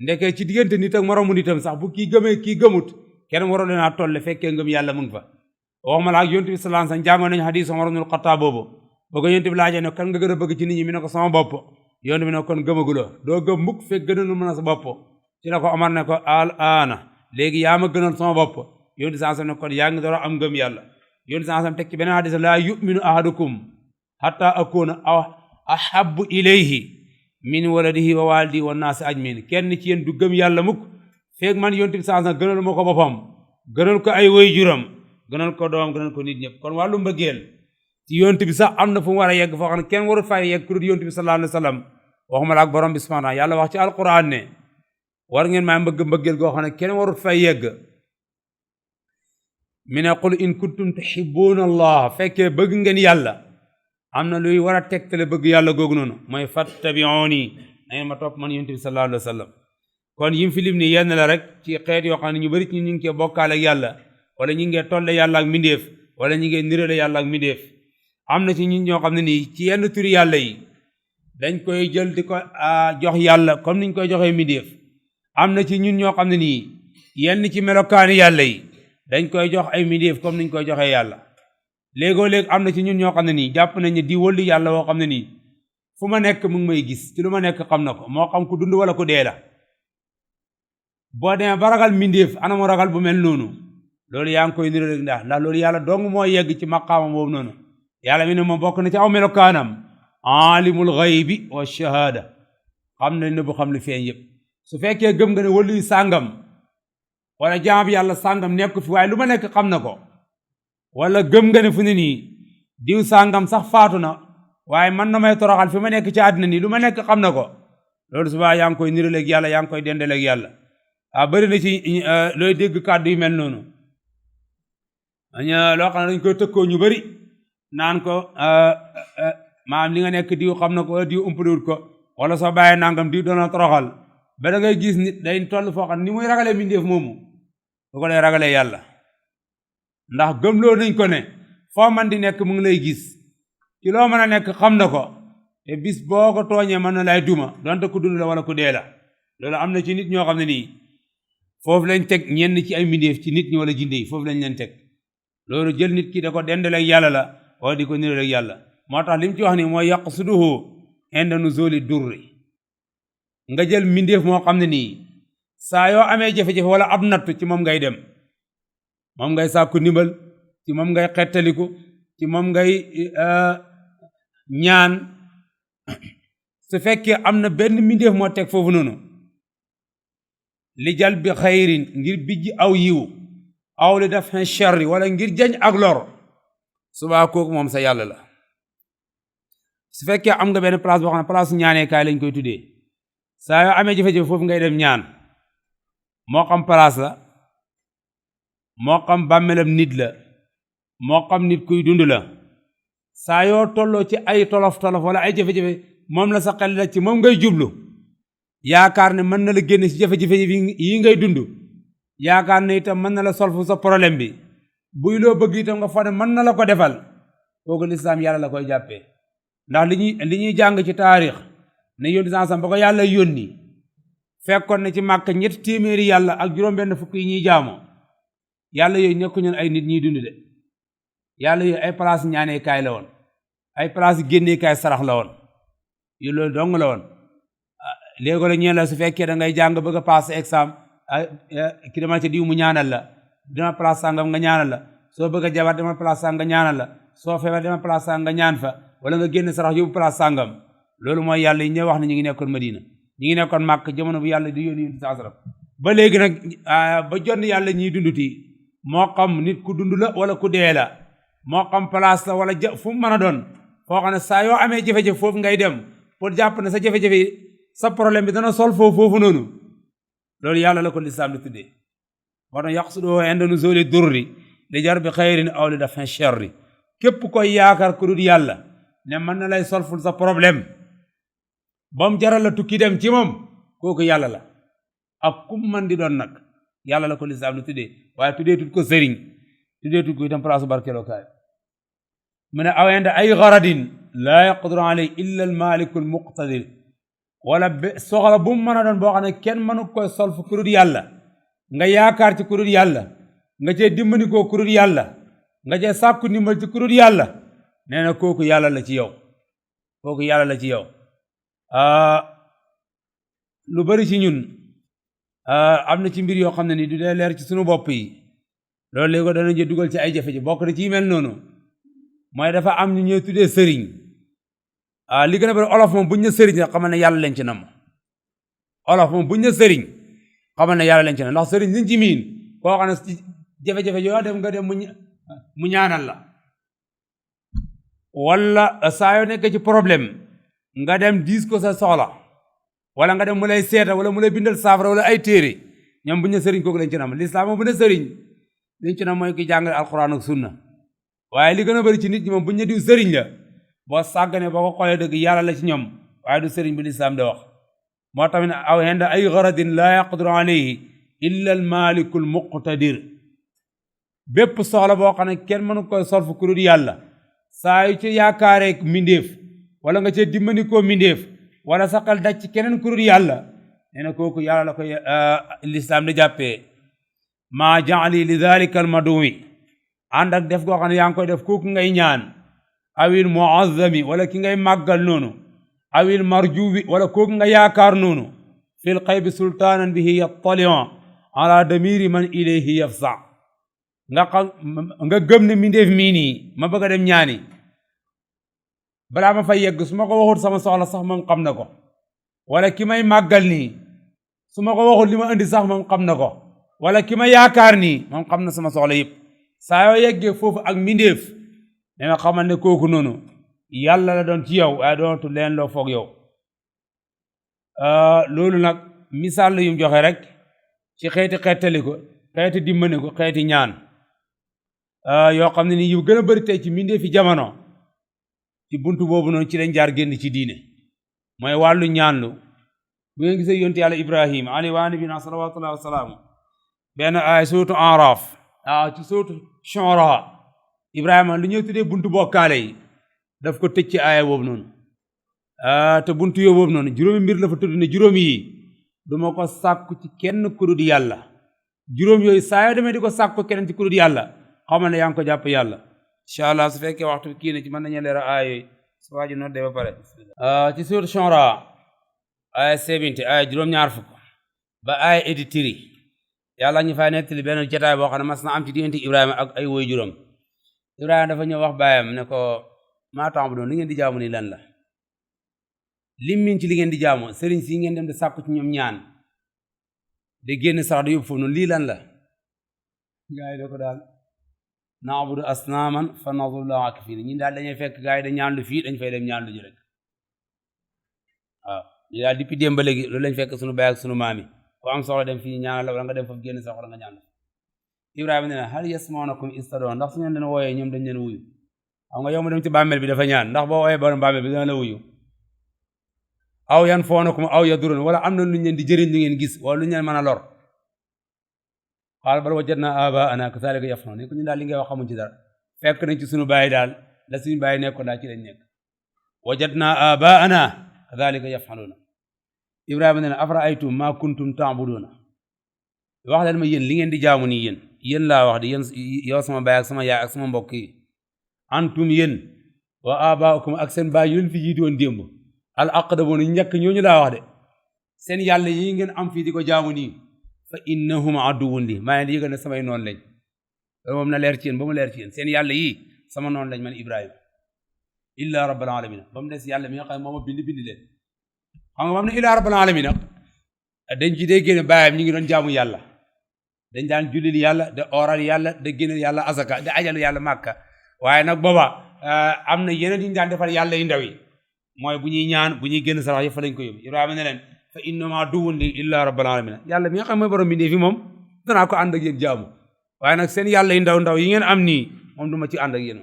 ndekee ci diggante nit ak moromu nitam sax bu kii gëmee kii gëmut kenn waroon leen a tolle fekkee ngëm yàlla mu ngi fa waxuma la ak yonent bi sallallahu alayhi wa sallam jàngoon nañu hadis Umar ibn al-Khattab boobu ba ko yonent bi laajee ne kan nga gën a bëgg ci nit ñi mi ne ko sama bopp yonent bi ne kon gëmaguloo doo gëm mukk fekk gënal mën a sa bopp ci la ko Omar ne ko al aana léegi yaa ma gënal sama bopp yonent sallallahu alayhi wa sallam ne kon yaa ngi door a am ngëm yàlla yonent sallallahu alayhi wa sallam teg ci beneen hadis laa yuminu ahadukum hatta akuna ahabbu ilayhi min waladihi wa walidihi wa naasi ajmain kenn ci yéen du gëm yàlla mukk feeg man yonent bi sallallahu alayhi wa sallam gënal moo ko boppam gënal ko ay waajuram gënal ko doom gënal ko nit ñëpp kon wàllu mbëggeel ci yonent bi sax am na fu mu war a yegg foo xam ne kenn waru fay yegg ku dul yonent bi sallallahu alayhi wa sallam waxuma la ak borom bi subhanahu yàlla wax ci alquran ne war ngeen maa mbëggeel goo xam ne kenn warut fay yegg mi ne qul in kuntum tuhibbuuna allah fekkee bëgg ngeen yàlla am na luy war a tegtale bëgg yàlla googu noonu mooy fattabi'uuni na ngeen ma topp man yonent bi sallallahu alayhi wa sallam kon yim fi lim ni yenn la rek ci xeet yoo xam ne ñu bari ci ñu ngi cee bokkaale ak yàlla wala ñu ngi tolle yàlla ak mbindeef wala ñi ngeen nirale yàlla ak mbindeef am na ci ñun ñoo xam ne nii ci yenn turi yàlla yi dañ koy jël di ko jox yàlla comme niñ koy joxee mbindeef am na ci ñun ñoo xam ne nii yenn ci melokaani yàlla yi dañ koy jox ay mbindeef comme niñ koy joxee yàlla léegoo léeg am na ci ñun ñoo xam ne nii jàpp nañ ne di wëllu yàlla woo xam ne nii fu ma nekk mu ngi may gis ci lu ma nekk xam na ko moo xam ku dund wala ku dee la boo demee ba ragal mbindeef anamu ragal bu mel noonu loolu yaa ngi koy niru rek ndax loolu yàlla dong moo yegg ci maqaama boobu noonu yàlla mi ne moom bokk na ci aw melokaanam aalimul ghaybi wa shahada xam na nëbb xam lu feeñ yëpp su fekkee gëm nga ne wëllu sàngam wala jaam yàlla sàngam nekk fi waaye lu ma nekk xam na ko wala gëm nga ne fu ne nii diw sàngam sax faatu na waaye man na may toroxal fi ma nekk ci àddina nii lu ma nekk xam na ko loolu subaa yaa ngi koy niraleeg yàlla yaa ngi koy dendaleeg yàlla bëri na ci looy dégg kàddu yu mel noonu loo xam ne dañ koy tëkkoo ñu bëri naan ko maam li nga nekk diw xam na ko diw umpaliwut ko wala soo bàyyee nangam diw doona toroxal ba da ngay gis nit day toll foo xam ni muy ragalee mbindeef moomu bu ko lay ragalee yàlla ndax gëmloo nañ ko ne foo man di nekk mu ngi lay gis ci loo mën a nekk xam na ko te bis boo ko tooñee mën na lay duma donte ku dund la wala ku dee la loolu am na ci nit ñoo xam ne nii foofu lañ teg ñenn ci ay mbindeef ci nit ñi wala jinde yi foofu lañ leen teg loolu jël nit ki da ko dendaleeg yàlla la wala di ko niraleeg yàlla moo tax li mu ci wax ni mooy yaqsuduhu inda nuzuli durri nga jël mbindeef moo xam ne nii saa yoo amee jafe-jafe wala ab nattu ci moom ngay dem moom ngay sàkku ndimbal ci moom ngay xettaliku ci moom ngay ñaan su fekkee am na benn mbindeef moo teg foofu noonu li jal bi xayrin ngir bijj aw yiw aw li daf sharri wala ngir jañ ak lor subaa kooku moom sa yàlla la su fekkee am nga benn place boo xam ne place ñaanee kaay lañ koy tuddee saa yoo amee jafe-jafe foofu ngay dem ñaan moo xam place la moo xam bàmmeelam nit la moo xam nit kuy dund la saa yoo tolloo ci ay tolof-tolof wala ay jafe-jafe moom la sa xel la ci moom ngay jublu yaakaar ne mën na la génne ci jafe-jafe yi ngay dund yaakaar ne itam mën na la solfu sa problème bi buy loo bëgg itam nga foog ne mën na la ko defal kooku lislaam yàlla la koy jàppee ndax li ñuy jàng ci taarix ne yónni sansam ba ko yàlla yónni fekkoon na ci màkk 700 yàlla ak juróom-benn fukk yi ñuy jaamoo yàlla yooyu nekku ñoon ay nit ñuy dund de yàlla yooyu ay place ñaanee kaay la woon ay place génnee kaay sarax la woon yu loolu dong la woon léegi la ñeen la su fekkee da ngay jàng bëgg a passer examen ki demal ci diw mu ñaanal la dama place sàngam nga ñaanal la soo bëgg a jabar dama place sàngam nga ñaanal la soo feebar dama place sàngam nga ñaan fa wala nga génn sarax yóbbu place sàngam loolu mooy yàlla yi ñëw wax ne ñu ngi nekkoon Madina ñu ngi nekkoon Màkk jamono bu yàlla di yónni sallam ba léegi nag ba jonn yàlla ñiy dunduti moo xam nit ku dund la wala ku dee la moo xam place la wala fu mu mën a doon foo xam ne saa yoo amee jafe-jafe foofu ngay dem pour jàpp ne sa jafe-jafe sa problème bi dana sol foofu noonu loolu yàlla la ko lislaam di tuddee moo tax yaqsuduhu inda nuzuli durri li jar bi xayrin aw li dafin sharri képp koy yaakaar ku dul yàlla ne mën na lay solful sa problème ba mu jaral la tukki dem ci moom kooku yàlla la ak kum man di doon nag yàlla la ko lislaam di tuddee waaye tuddee tut ko sëriñ tuddee tut ko itam place barkeloo kaay mu ne aw inda ay garadin laa yaqdiru alay illa al malikul muqtadir wala soxla bu mu mën a doon boo xam ne kenn mënu koy solf ku dul yàlla nga yaakaar ci ku dul yàlla nga cee dimbali koo ku dul yàlla nga cee sàkku ndimbal ci ku dul yàlla nee na kooku yàlla la ci yow kooku yàlla la ci yow lu bari ci ñun am na ci mbir yoo xam ne ni du dee leer ci sunu bopp yi loolu léegi danañ jë dugal ci ay jafe-jafe bokk na ci mel noonu mooy dafa am ñu ñuy tuddee sëriñ li gën a bari olof moom buñ ne sëriñ rek xamal ne yàlla leen ci nam olof moom buñ ne sëriñ xamal ne yàlla leen ci nam ndax sëriñ liñ ci miin koo xam ne ci jafe-jafe yoo dem nga dem mu ñaanal la wala saa yoo nekk ci problème nga dem diis ko sa soxla wala nga dem mu lay seeta wala mu lay bindal saafara wala ay téere ñoom buñ ne sëriñ kooku lañ ci nam lislaam moom bu ne sëriñ liñ ci nam mooy ki jàngale alquran ak sunna waaye li gën a bari ci nit ñi moom buñ ne diw sëriñ la boo sàggane boo ko xoolee dëgg yàlla la ci ñoom waaye du sëriñ bi lislaam de wax moo tamit aw inda ay garadin laa yaqdiru alayhi illa al malikul muqtadir bépp soxla boo xam ne kenn mënu koy solf ku dul yàlla saa yu ci yaakaaree mbindeef wala nga cee dimbali koo mbindeef wala saxal daj ci keneen ku dul yàlla nee na kooku yàlla la koy lislaam di jàppee maa jaali li dalika al maduwi ànd ak def goo xam ne yaa ngi koy def kooku ngay ñaan awil muazzami wala ki ngay màggal noonu awil marjubi wala kooku nga yaakaar noonu fil xaybi sultaanan bihi yattalion ala damiri man ilayhi yafsa nga gëm ne mbindeef mii nii ma bëgg a dem ñaani balaa ma fay yegg su ma ko waxul sama soxla sax moom xam na ko wala ki may màggal nii su ma ko waxul li ma indi sax moom xam na ko wala ki ma yaakaar nii moom xam na sama soxla yëpp saa yoo yeggee foofu ak mbindeef nee na xamal ne kooku noonu yàlla la doon ci yow waaye doonatu leen loo foog yow loolu nag misaal la yum joxe rek ci xeeti xettali ko xeeti dimbali ko xeeti ñaan yoo xam ne ni yu gën a bëri tey ci mbindee fi jamono ci buntu boobu noonu ci lañ jaar génn ci diine mooy wàllu ñaanlu bu ngeen gisee yonte yàlla ibrahim alayhi wa nabiyina salawatullahi wasalaamu benn ay suuratu Araf ci suuratu Shu'ara ibrahima lu ñëw tuddee buntu bokkaale yi daf ko tëj ci aaya boobu noonu te buntu yoo boobu noonu juróomi mbir la fa tudd ne juróomi yi duma ko sàkku ci kenn ku dul yàlla juróom yooyu saa yoo demee di ko sàkku keneen ci ku dul yàlla xamal ne yaa ngi ko jàpp yàlla incha allah su fekkee waxtu bi kii na ci mën nañu leeral aaya yooyu su waa ji noddee ba pare ci suuratu Shu'ara aaya 70 aaya juróom-ñaar fukk ba aaya 83 yàlla ñu fay nettali benn jotaay boo xam ne mas na am ci diggante Ibrahima ak ay woy juróom Ibrahima dafa ñëw wax baayam ne ko maa ta'buduun li ngeen di jaamu ni lan la lim min ci li ngeen di jaamu sëriñ si ngeen dem di sàkku ci ñoom ñaan de génn sax da yóbbu foofu noonu lii lan la gaa yi da ko daal na'budu asnaaman fa nadullu lahaa aakifiin ñun daal dañuy fekk gaa yi da ñaan lu fii dañ fay dem ñaan lu ji rek waaw ñu daal depuis démb ba léegi loolu lañ fekk sunu baay ak sunu maam yi ku am soxla dem fii ñaanal la wala nga dem foofu génn sax wala nga ñaan la Ibrahima ne na hal yasma'unakum iz tad'uun ndax su ngeen leen wooyee ñoom dañ leen wuyu xam nga yow mu dem ci bàmmeel bi dafa ñaan ndax boo wooyee borom bàmmeel bi dana la wuyu aw yanfa'unakum aw yadurruun wala am na lu ñu leen di jëriñ lu ngeen gis wala lu ñu leen mën a lor qaala bal wajadnaa aabaa'anaa kazaalika yaf'aluun ne ko ñu daal li ngay wax xamuñ ci dara fekk nañ ci sunu baay daal la suñu baay nekkoon daal ci lañ nekk wajadnaa aabaa'anaa kazaalika yaf'aluun Ibrahima ne afara'aytum maa kuntum ta'buduun wax leen ma yéen li ngeen di jaamu nii yéen laa wax di yéen yow sama baay ak sama yaay ak sama mbokk yi antum yéen wa aabaa'ukum ak seen baay yu leen fi jiitu woon démb al aqdamuun njëkk ñooñu laa wax de seen yàlla yi ngeen am fii di ko jaamu nii fa innahum aduwwun li maa ngi yëgal ne samay noonu lañ loolu moom na leer ci yéen ba mu leer ci yéen seen yàlla yi sama noonu lañ man Ibrahima illaa rabbil alamin ba mu des yàlla mi nga xam ne mooma bind leen xam nga moom ne illaa rabbil alamin dañ ci dee génne baayam ñi ngi doon jaamu yàlla dañ daan jullil yàlla da oral yàlla da génneel yàlla azaka da ajal yàlla màkka waaye nag booba am na yeneen yi ñu daan defal yàlla yu ndaw yi mooy bu ñuy ñaan bu ñuy génn sarax yëpp fa lañ ko yóbbu Ibrahima ne leen fa innahum aduwwun li illaa rabbil alamin yàlla mi nga xam mooy borom bindee fi moom danaa ko ànd ak yéen jaamu waaye nag seen yàlla yu ndaw ndaw yi ngeen am nii moom du ma ci ànd ak yéen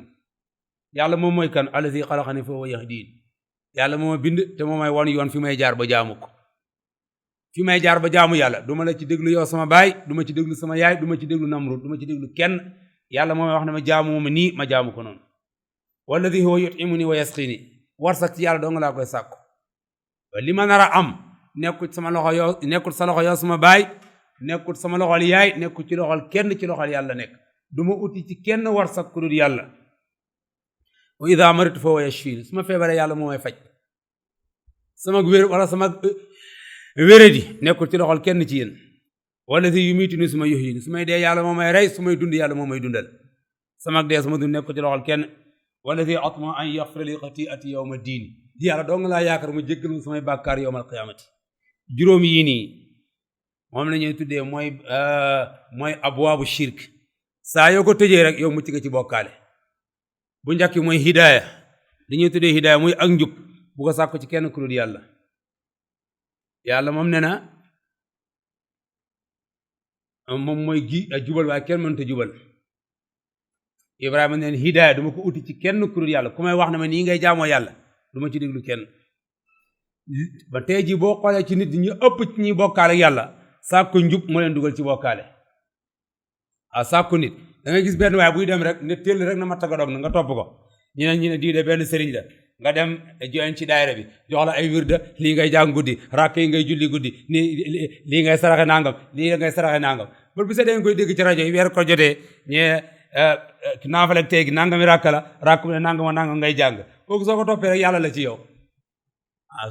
yàlla moom mooy kan allazi xalaqani fa huwa yahdiin yàlla moo ma bind te moo may won yoon fi may jaar ba jaamu ko fi may jaar ba jaamu yàlla du ma la ci déglu yow sama baay du ma ci déglu sama yaay du ma ci déglu Namrud du ma ci déglu kenn yàlla moo may wax ne ma jaamu ma nii ma jaamu ko noonu wallazi huwa yut'imuni wa yasqini war sax ci yàlla doo nga laa koy sàkku li ma nar a am nekkul sama loxo yow nekkul sa loxo yow sama baay nekkul sama loxol yaay nekkul ci loxol kenn ci loxol yàlla nekk du ma uti ci kenn war sax ku dul yàlla wa idha maritu fa huwa yashfini su ma feebaree yàlla moo may faj sama wér wala sama wéradi nekkul ci loxol kenn ci yéen wallazi yumituni su ma yuhyini su may dee yàlla moo may rey su may dund yàlla moo may dundal sama dee sama dund nekkul ci loxol kenn wallazi atma an yaghfira li khati'ati yawma diin yàlla doo nga laa yaakaar mu jéggal ma samay bàkkaar yawmal qiyaamati juróom yi nii moom la ñuy tuddee mooy abwaabu shirk saa yoo ko tëjee rek yow mucc nga ci bokkaale bu njëkk mooy hidaaya li ñuy tuddee hidaaya muy ak njub bu ko sàkku ci kenn ku dul yàlla yàlla moom nee na moom mooy jubal waaye kenn mënta jubal Ibrahima neen hidaaya duma ko uti ci kenn ku dul yàlla ku may wax ne ma nii ngay jaamoo yàlla duma ci déglu kenn ba tey ji boo xoolee ci nit ñi ëpp ci ñuy bokkaale yàlla sàkku njub moo leen dugal ci bokkaale sàkku nit da ngay gis benn waaye buy dem rek ne teel rek na matta ga dog na nga topp ko ñu ne diw de benn sëriñ la nga dem join ci daayira bi jox la ay wirda lii ngay jàng guddi rakk yi ngay julli guddi lii ngay saraxe nangam lii ngay saraxe nangam bul bu see da nga koy dégg ci rajo yi weer ko jotee ñee naafalek tey gi nangami rakk la rakk bu ne nangama nangam ngay jàng kooku soo ko toppee rek yàlla la ci yow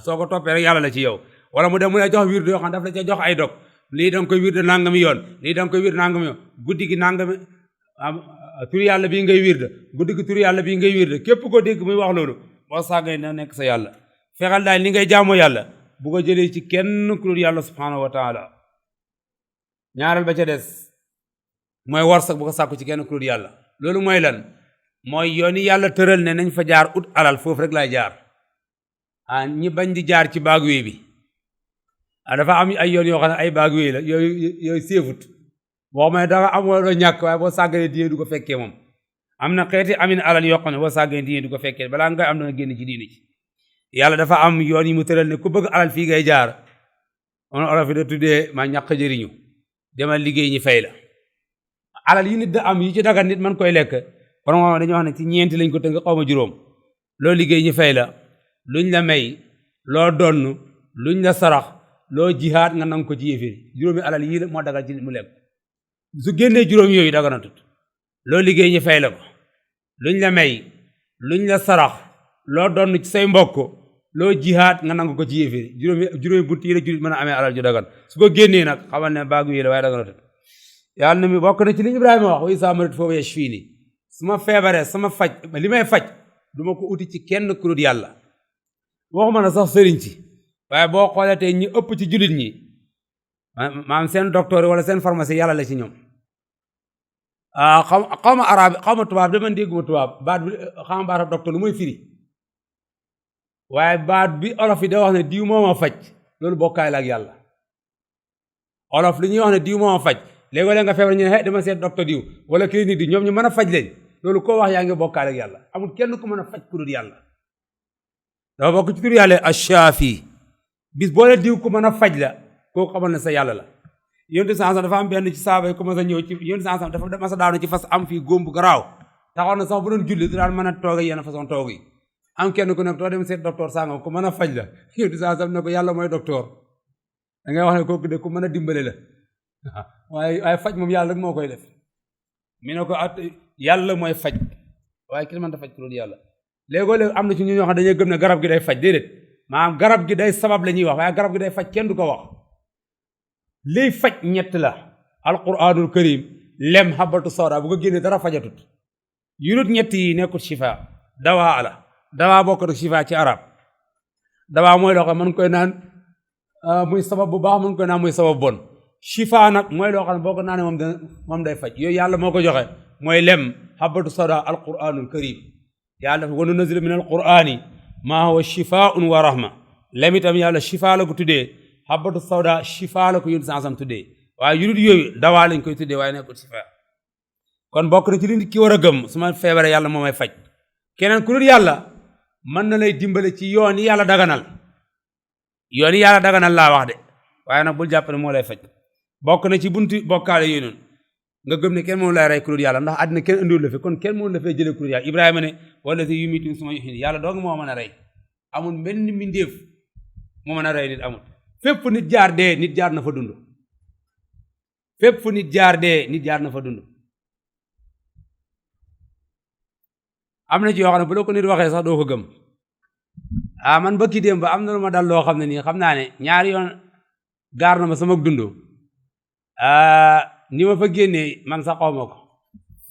soo ko toppee rek yàlla la ci yow wala mu dem mu lay jox wirda yoo xam daf la ca jox ay dog lii da nga koy wirda nangami yoon lii da nga koy wirda nangami yoon guddi gi nangami turu yàlla bii ngay wirda guddi gi turu yàlla bii ngay wirda képp ko dégg muy wax loolu boo sàggee na nekk sa yàlla fexeel daal li ngay jaamoo yàlla bu ko jëlee ci kenn ku dul yàlla subhanahu wa taala ñaareel ba ca des mooy warsak bu ko sàkku ci kenn ku dul yàlla loolu mooy lan mooy yooni yàlla tëral ne nañ fa jaar ut alal foofu rek laay jaar ñi bañ di jaar ci baagwee bi dafa am ay yoon yoo xam ne ay baagwee la yooyu séefut boo may dafa am wala ñàkk waaye boo sàgganee diine du ko fekkee moom am na xeeti amin alal yoo xam ne boo sàgganee diine du ko fekkee balaa ngay am danga génn ci diine ci yàlla dafa am yoon yi mu tëral ne ku bëgg alal fii ngay jaar on olof yi da tuddee ma ñàkk jëriñu demal liggéey ñi fay la alal yi nit da am yi ci dagan nit man koy lekk borom xam dañoo wax ne ci ñeenti lañ ko tënk xaw ma juróom loo liggéey ñi fay la luñ la may loo donn luñ la sarax loo jihaat nga nang ko ci yéeféer juróomi alal yii moo dagal ci nit mu lekk su génnee juróom yooyu dagana tut loo liggéey ñi fay la ko luñ la may luñ la sarax loo donn ci say mbokk loo jihaat nga nangu ko ci yéeféer juróomi bunt yi la jurit mën a amee alal ju dagan su ko génnee nag xamal ne baagu yi la waaye dagana tut yàlla na mi bokk na ci li Ibrahima wax wa izaa maritu fahuwa yashfiini su ma feebaree sama faj li may faj du ma ko uti ci kenn ku dul yàlla waxuma na sax sëriñ ci waaye boo xoolee tey ñi ëpp ci jullit ñi maam seen docteur wala seen pharmacie yàlla la ci ñoom xaw ma arabe xaw ma tubaab dama dégguma tubaab baat bi xaw ma baat docteur lu muy firi waaye baat bi olof yi da wax ne diw moo ma faj loolu bokkaay la ak yàlla olof li ñuy wax ne diw moo ma faj léegi-léeg nga feebar ñu ne dama seet docteur diw wala clinique di ñoom ñu mën a faj leen loolu koo wax yaa ngi bokkaay ak yàlla amul kenn ku mën a faj ku dul yàlla dafa bokk ci tur yàlla ashaafi bis boo leen diw ku mën a faj la kooku xamal ne sa yàlla la yonent sansan dafa am benn ci saaba yi commencé ñëw ci yonent sansan dafa masa daanu ci fas am fii góom bu garaaw taxoon na sax bu doon julli daan mën a toog yenn façon toog yi am kenn ku nekk doo dem seet docteur sangam ku mën a faj la yonent sansan ne ko yàlla mooy docteur da ngay wax ne kooku de ku mën a dimbale la waaye faj moom yàlla rek moo koy def mi ne ko yàlla mooy faj waaye ki mën a faj ku dul yàlla léegoo-léeg am na ci ñu ñoo xam dañuy gëm ne garab gi day faj déedéet maanaam garab gi day sabab la ñuy wax waaye garab gi day faj kenn du ko wax liy faj ñett la alquranul karim lem habatu sawda bu ko génnee dara fajatut yurut ñett yi nekkut shifa dawaa la dawaa bokk na shifa ci arab dawaa mooy loo xam mën koy naan muy sabab bu baax mën koy naan muy sabab bon shifa nag mooy loo xam ne boo ko naanee moom day faj yooyu yàlla moo ko joxe mooy lem habatu sawda alquranul karim yàlla dafa wa nunazzilu min alqurani maa huwa shifaun wa rahma lem itam yàlla shifa la ko tuddee habatu sawda shifa la ko yónni sansam tuddee waaye yurut yooyu dawaa lañ koy tuddee waaye nekkul shifa kon bokk na ci li nit ki war a gëm su ma feebaree yàlla moo may faj keneen ku dul yàlla mën na lay dimbale ci yoon yi yàlla daganal yoon yi yàlla daganal laa wax de waaye nag bul jàpp ne moo lay faj bokk na ci buntu bokkaale yooyu noonu nga gëm ne kenn mënu lay rey ku dul yàlla ndax àddina kenn indiwul la fi kon kenn mënu la fee jëlee ku dul yàlla Ibrahima ne wala si yumiitum summa yuhyiin yàlla dong moo mën a rey amul benn mbindeef moo mën a rey nit amul fépp nit jaar dee nit jaar na fa dund fépp nit jaar dee nit jaar na fa dund am na ci yoo xam ne bu la ko nit waxee sax doo ko gëm man ba ki démb ba am na lu ma dal loo xam ne nii xam naa ne ñaari yoon gaar na ma sama dund ni ma fa génnee man sax xaw ma ko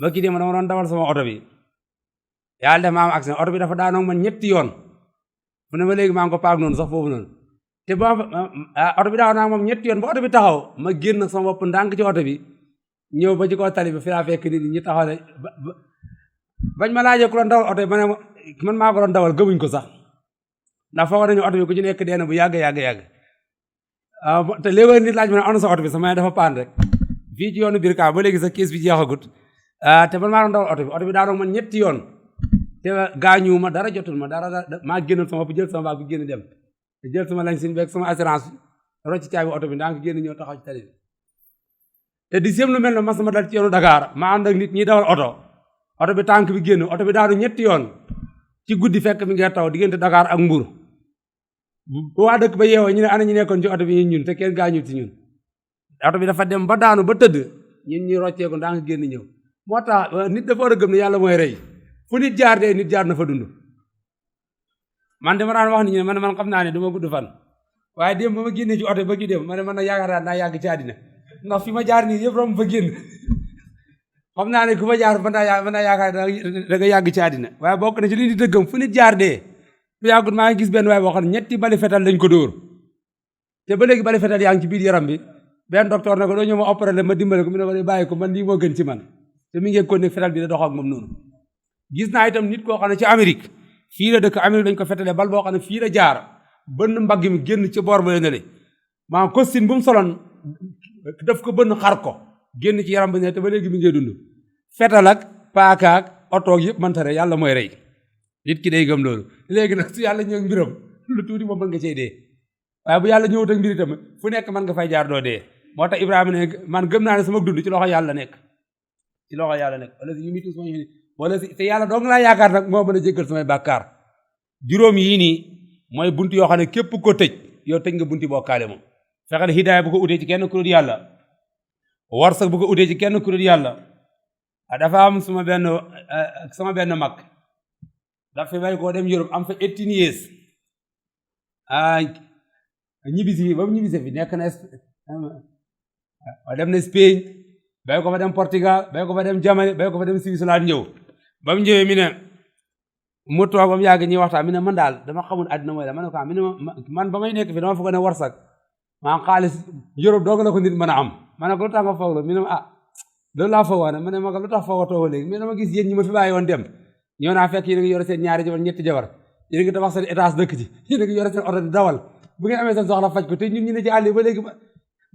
ba ki démb dama doon dawal sama oto bi yàlla def ma am accident oto bi dafa daanoo man ñetti yoon fu ne ma léegi maa ngi ko paak noonu sax foofu noonu te ba oto bi daaw naa moom ñetti yoon ba oto bi taxaw ma génn sama bopp ndànk ci oto bi ñëw ba ci kaw tali bi fi laa fekk nit ñi taxaw ne bañ ma laajee ku doon dawal oto bi ma ne man maa ko doon dawal gëmuñ ko sax ndax foog nañu oto bi ku ci nekk dee na bu yàgg te léegi nit laaj ma ne ana sa oto bi sama dafa paan rek fii ci yoonu biir kaa ba léegi sa kees bi jeexagut te man maa doon dawal oto bi daanoo man ñetti yoon te gaañu ma dara jotul ma dara maa génnal sama bopp jël sama baag bi génn dem jël sama lañ sin beeg sama assurance rocc caabi oto bi ndaa nga génn ñëw taxaw ci tali bi te di séem lu mel ne mas ma dal ci yoonu Dakar ma ànd ak nit ñi dawal oto bi tànk bi génn oto bi daanu ñetti yoon ci guddi fekk mi ngi taw diggante Dakar ak Mbour bu waa dëkk ba yeewoo ñu ne ana ñu nekkoon ci oto bi ñun te kenn gaañu ci ñun oto bi dafa dem ba daanu ba tëdd ñun ñi rocceeku ndaa nga génn ñëw moo tax nit dafa war a gëm ne yàlla mooy rey fu nit jaar dee nit jaar na fa dund man dama daan wax nit ñi man xam naa ne duma gudd fan waaye démb ba ma génnee ci oto ba gi dem man na yaakaar naa yàgg ci àddina ndax fi ma jaar nii yëpp romb fa génn xam naa ne ku ma jaar mën naa yaakaar da nga yàgg ci àddina waaye bokk na ci li di dëggam fu nit jaar dee bu yàggut maa ngi gis benn waaye boo xam ne 3 bali fetal lañ ko dóor te ba léegi bali fetal yaa ngi ci biir yaram bi benn docteur ne ko doo ñëw ma opéré la ma dimbale ko mu ne ko bàyyi ko man lii moo gën ci man te mi ngi ko ne fetal bi da dox ak moom noonu gis naa itam nit koo xam ne ci Amérique fii la dëkk Amérique dañ ko fetalee bal boo xam ne fii la jaar bënn mbagg mi génn ci boor ba ne maa costume bu mu soloon daf ko bënn xar ko génn ci yaram bi ne te ba léegi mi ngi dund fetal ak paaka ak otoog yëpp man tare yàlla mooy rey nit ki day gëm loolu léegi nag su yàlla ñëw mbiram lu tuuti moom mën nga cey dee waaye bu yàlla ñëwut ak mbir itam fu nekk mën nga fay jaar doo dee moo tax Ibrahima ne man gëm naa ne sama dund ci loxo yàlla nekk ci loxo yàlla nekk wala si yumitu sama wala si te yàlla dong laa yaakaar nag moo mën a jéggal samay bàkkaar juróom yii nii mooy bunt yoo xam ne képp ko tëj yow tëj nga bunti bokkaale moom fexeel hidaaya bu ko utee ci kenn ku dul yàlla warsak bu ko utee ci kenn ku dul yàlla dafa am sama benn mag daf fi bay koo dem Europe am fa 18 years ñibbisi ba mu ñibbisi fi nekk na dem na Spain bay ko fa dem Portugal bay ko fa dem Germany bay ko fa dem Switzerland ñëw ba mu ñëwee mi ne mu toog ba mu yàgg ñuy waxtaan mi ne man daal dama xamul àddina mooy la ma ne ko mi ne man ba may nekk fi dama foog ne warsak maa xaalis Europe doog la ko nit mën a am ma ne ko lu tax nga foog la mi ne loolu laa foog ne ma ne ma lu tax foogatoo léegi mais dama gis yéen ñi ma fi bàyyi woon dem ñëw naa fekk yéen a ngi yore seen 2 jabar 3 jabar yéen a ngi tabax seen étage dëkk ci yéen a ngi yore seen oto di dawal bu ngeen amee seen soxla faj ko te ñun ñu ne ci àll ba léegi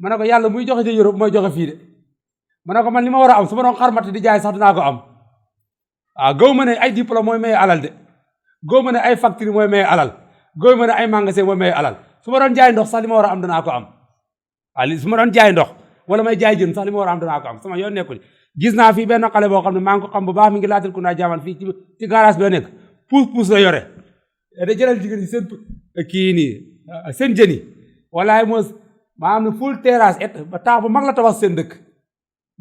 ma ne ko yàlla muy joxe ci Europe mooy joxe fii de ma ne ko man li ma war a am su ma doon xarmat di jaay sax dinaa ko am gaw ma ne ay diplôme mooy maye alal de gaw ma ne ay facture mooy maye alal gaw ma ne ay magasin mooy maye alal su ma doon jaay ndox sax li ma war a am danaa ko am su ma doon jaay ndox wala may jaay jën sax li ma war a am danaa ko am sama yoon nekkul gis naa fii benn xale boo xam ne maa ngi ko xam bu baax mi ngi laatal ku naa jaaman fii ci garage bi la nekk puus la yore da jëlal jigéen ñi seen kii nii seen jën yi walaay moo maa am ne full terrasse ba taax bu mag la tabax seen dëkk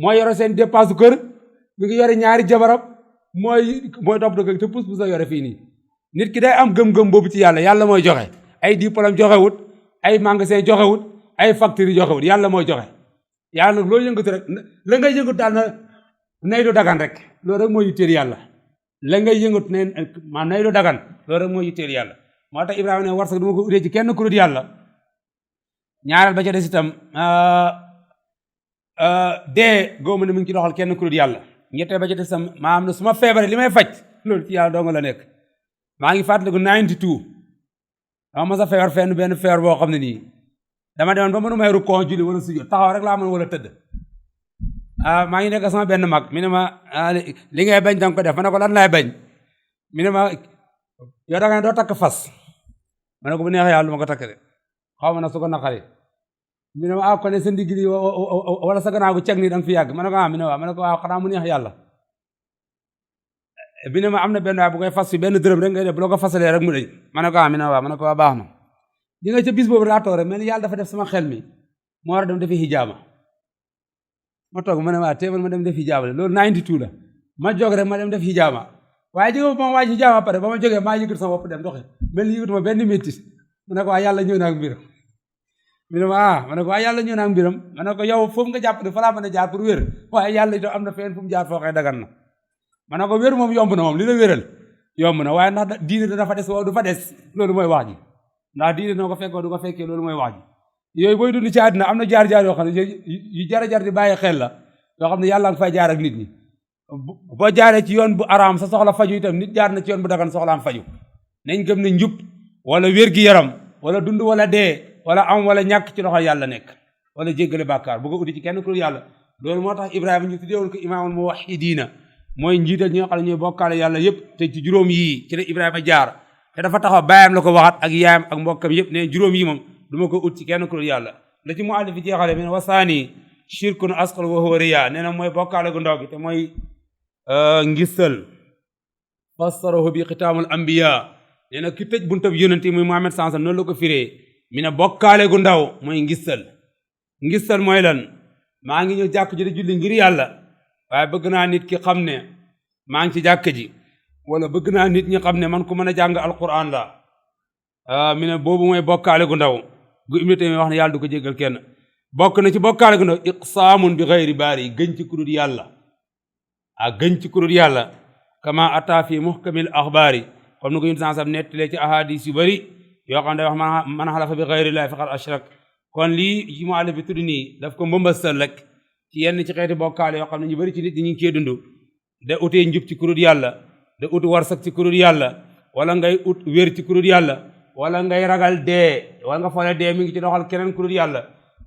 mooy yore seen dépense kër mi ngi yore 2 jabaram mooy topp dëkk te puus la yore fii nii nit ki day am gëm-gëm boobu ci yàlla mooy joxe ay diplôme joxewut ay magasin joxewut ay facture joxewut yàlla mooy joxe yàlla nag loolu yëngatu rek la ngay yëngatu daal na nay du dagan rek loolu rek mooy yitteel yàlla la ngay yëngatu ne ma nay du dagan loolu rek mooy yitteel yàlla moo tax Ibrahima ne war sax du ma ko utee ci kenn ku dul yàlla ñaareel ba ca des itam dee góomu ne mu ngi ci doxal kenn ku dul yàlla ñetteel ba ca des itam maa am na su ma feebaree li may faj loolu ci yàlla dong la nekk maa ngi fàttaliku 92 dama mos a feebar benn feebar boo xam ne nii dama demoon ba mënu may rukkoo julli wala sujjóot taxaw rek laa mën wala tëdd maa ngi nekk sama benn mag mi ne ma li ngay bañ danga ko def ma ne ko lan laay bañ mi ne ma yow da nga ne doo takk fas ma ne ko bu neexee yàlla du ma ko takk de xaw ma na su ko naqari mi ne ma kon sa ndigg li wala sa gannaaw gu ceg nii da nga fi yàgg ma ne ko mi ne waaw ma ne ko waaw xanaa mu neex yàlla bi ne ma am na benn waay bu koy fas fi benn dërëm rek ngay def bu la ko fasalee rek mu deñ ma ne ko mi ne waaw ma ne ko waa baax na di nga ca bis boobu laa toog rek mais yàlla dafa def sama xel mi moo war a dem defi hijaama ma toog ma ne waa teewal ma dem def hijaama loolu 92 la ma jóg rek ma dem def hijaama waaye jóge ba ma waaj hijaama pare ba ma jógee maa yëgatu sama bopp dem doxe mel ni yëgatu ma benn méttis ma ne ko waa yàlla ñëw na ak mbiram mi ne ma ma ne ko waa yàlla ñëw na ak mbiram ma ne ko yow foofu nga jàpp ne fa laa mën a jaar pour wér waaye yàlla itam am na fenn fu mu jaar foo xëy dagan na ma ne ko wér moom yomb na moom li la wéral yomb na waaye ndax diine dana fa des waaw du fa des loolu mooy wax ji ndax diine dina ko fekkoo du ko fekkee loolu mooy wax ji yooyu booy dund ci àddina am na jaar-jaar yoo xam ne yu jar di bàyyi xel la yoo xam ne yàlla nga fay jaar ak nit ñi boo jaaree ci yoon bu araam sa soxla faju itam nit jaar na ci yoon bu dagan soxlaam faju nañ gëm ne njub wala wér-gi-yaram wala dund wala dee wala am wala ñàkk ci loxo yàlla nekk wala jéggale bàkkaar bu ko uti ci kenn ku yàlla loolu moo tax Ibrahima ñu tuddee woon ko imaamul muwahhidiina mooy njiital ñi nga xam ne ñooy bokkaale yàlla yëpp te ci juróom yii ci la Ibrahima jaar te dafa taxaw baayam la ko waxat ak yaayam ak mbokkam yëpp ne juróom yi moom du ma ko ut ci kenn ku yàlla la ci muallif fi jeexale mi ne wasaani shirkun asqal wa huwa riya nee na mooy bokkaale gu ndaw gi te mooy ngistal fassarahu bi xitaamul anbiya nee na ki tëj buntab yonent yi muy Muhammad sansa noonu la ko firee mi ne bokkaale gu ndaw mooy ngistal mooy lan maa ngi ñëw jàkk ji di julli ngir yàlla waaye bëgg naa nit ki xam ne maa ngi ci jàkk ji wala bëgg naa nit ñi xam ne man ku mën a jàng alquran la mi ne boobu mooy bokkaale gu ndaw gu Ibnu Taymiyya wax ne yàlla du ko jéggal kenn bokk na ci bokkaale gu ndaw iqsaamun bi xayri baari gëñ ci kurut yàlla gëñ ci kurut yàlla kama ata fi muhkamil axbaari comme ni ko yun sansam nettalee ci ahadis yu bëri yoo xam ne wax man xalafa bi xayri llahi faqad ashrak kon lii yi mu àll bi tudd nii daf ko mbëmbastal rek ci yenn ci xeeti bokkaale yoo xam ne ñu bëri ci nit ñi ngi cee dund da utee njub ci kurut yàlla da ut warsak ci kurut yàlla wala ngay ut wér ci kurut yàlla wala ngay ragal dee wala nga foog ne dee mi ngi ci doxal keneen kurut yàlla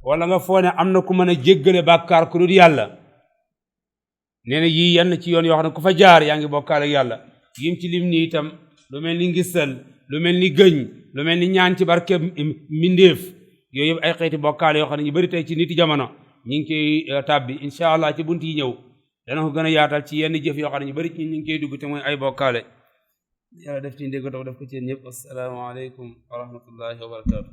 wala nga foog ne am na ku mën a jéggale bàkkaar kurut yàlla nee na yii yenn ci yoon yoo xam ne ku fa jaar yaa ngi bokkaale ak yàlla yim ci lim ni itam lu mel ni ngistal lu mel ni gëñ lu mel ni ñaan ci barke mbindeef yooyu yëpp ay xeeti bokkaale yoo xam ne ñu bëri tey ci niti jamono ñu ngi koy tàbbi incha allah ci bunt yi ñëw dana ko gën a yaatal ci yenn jëf yoo xam ne ñu bëri ci ñu ngi koy dugg te mooy ay bokkaale yàlla def ci ndégg taw def ko ci yéen ñëpp assalaamu aleykum wa rahmatullahi wa barakatu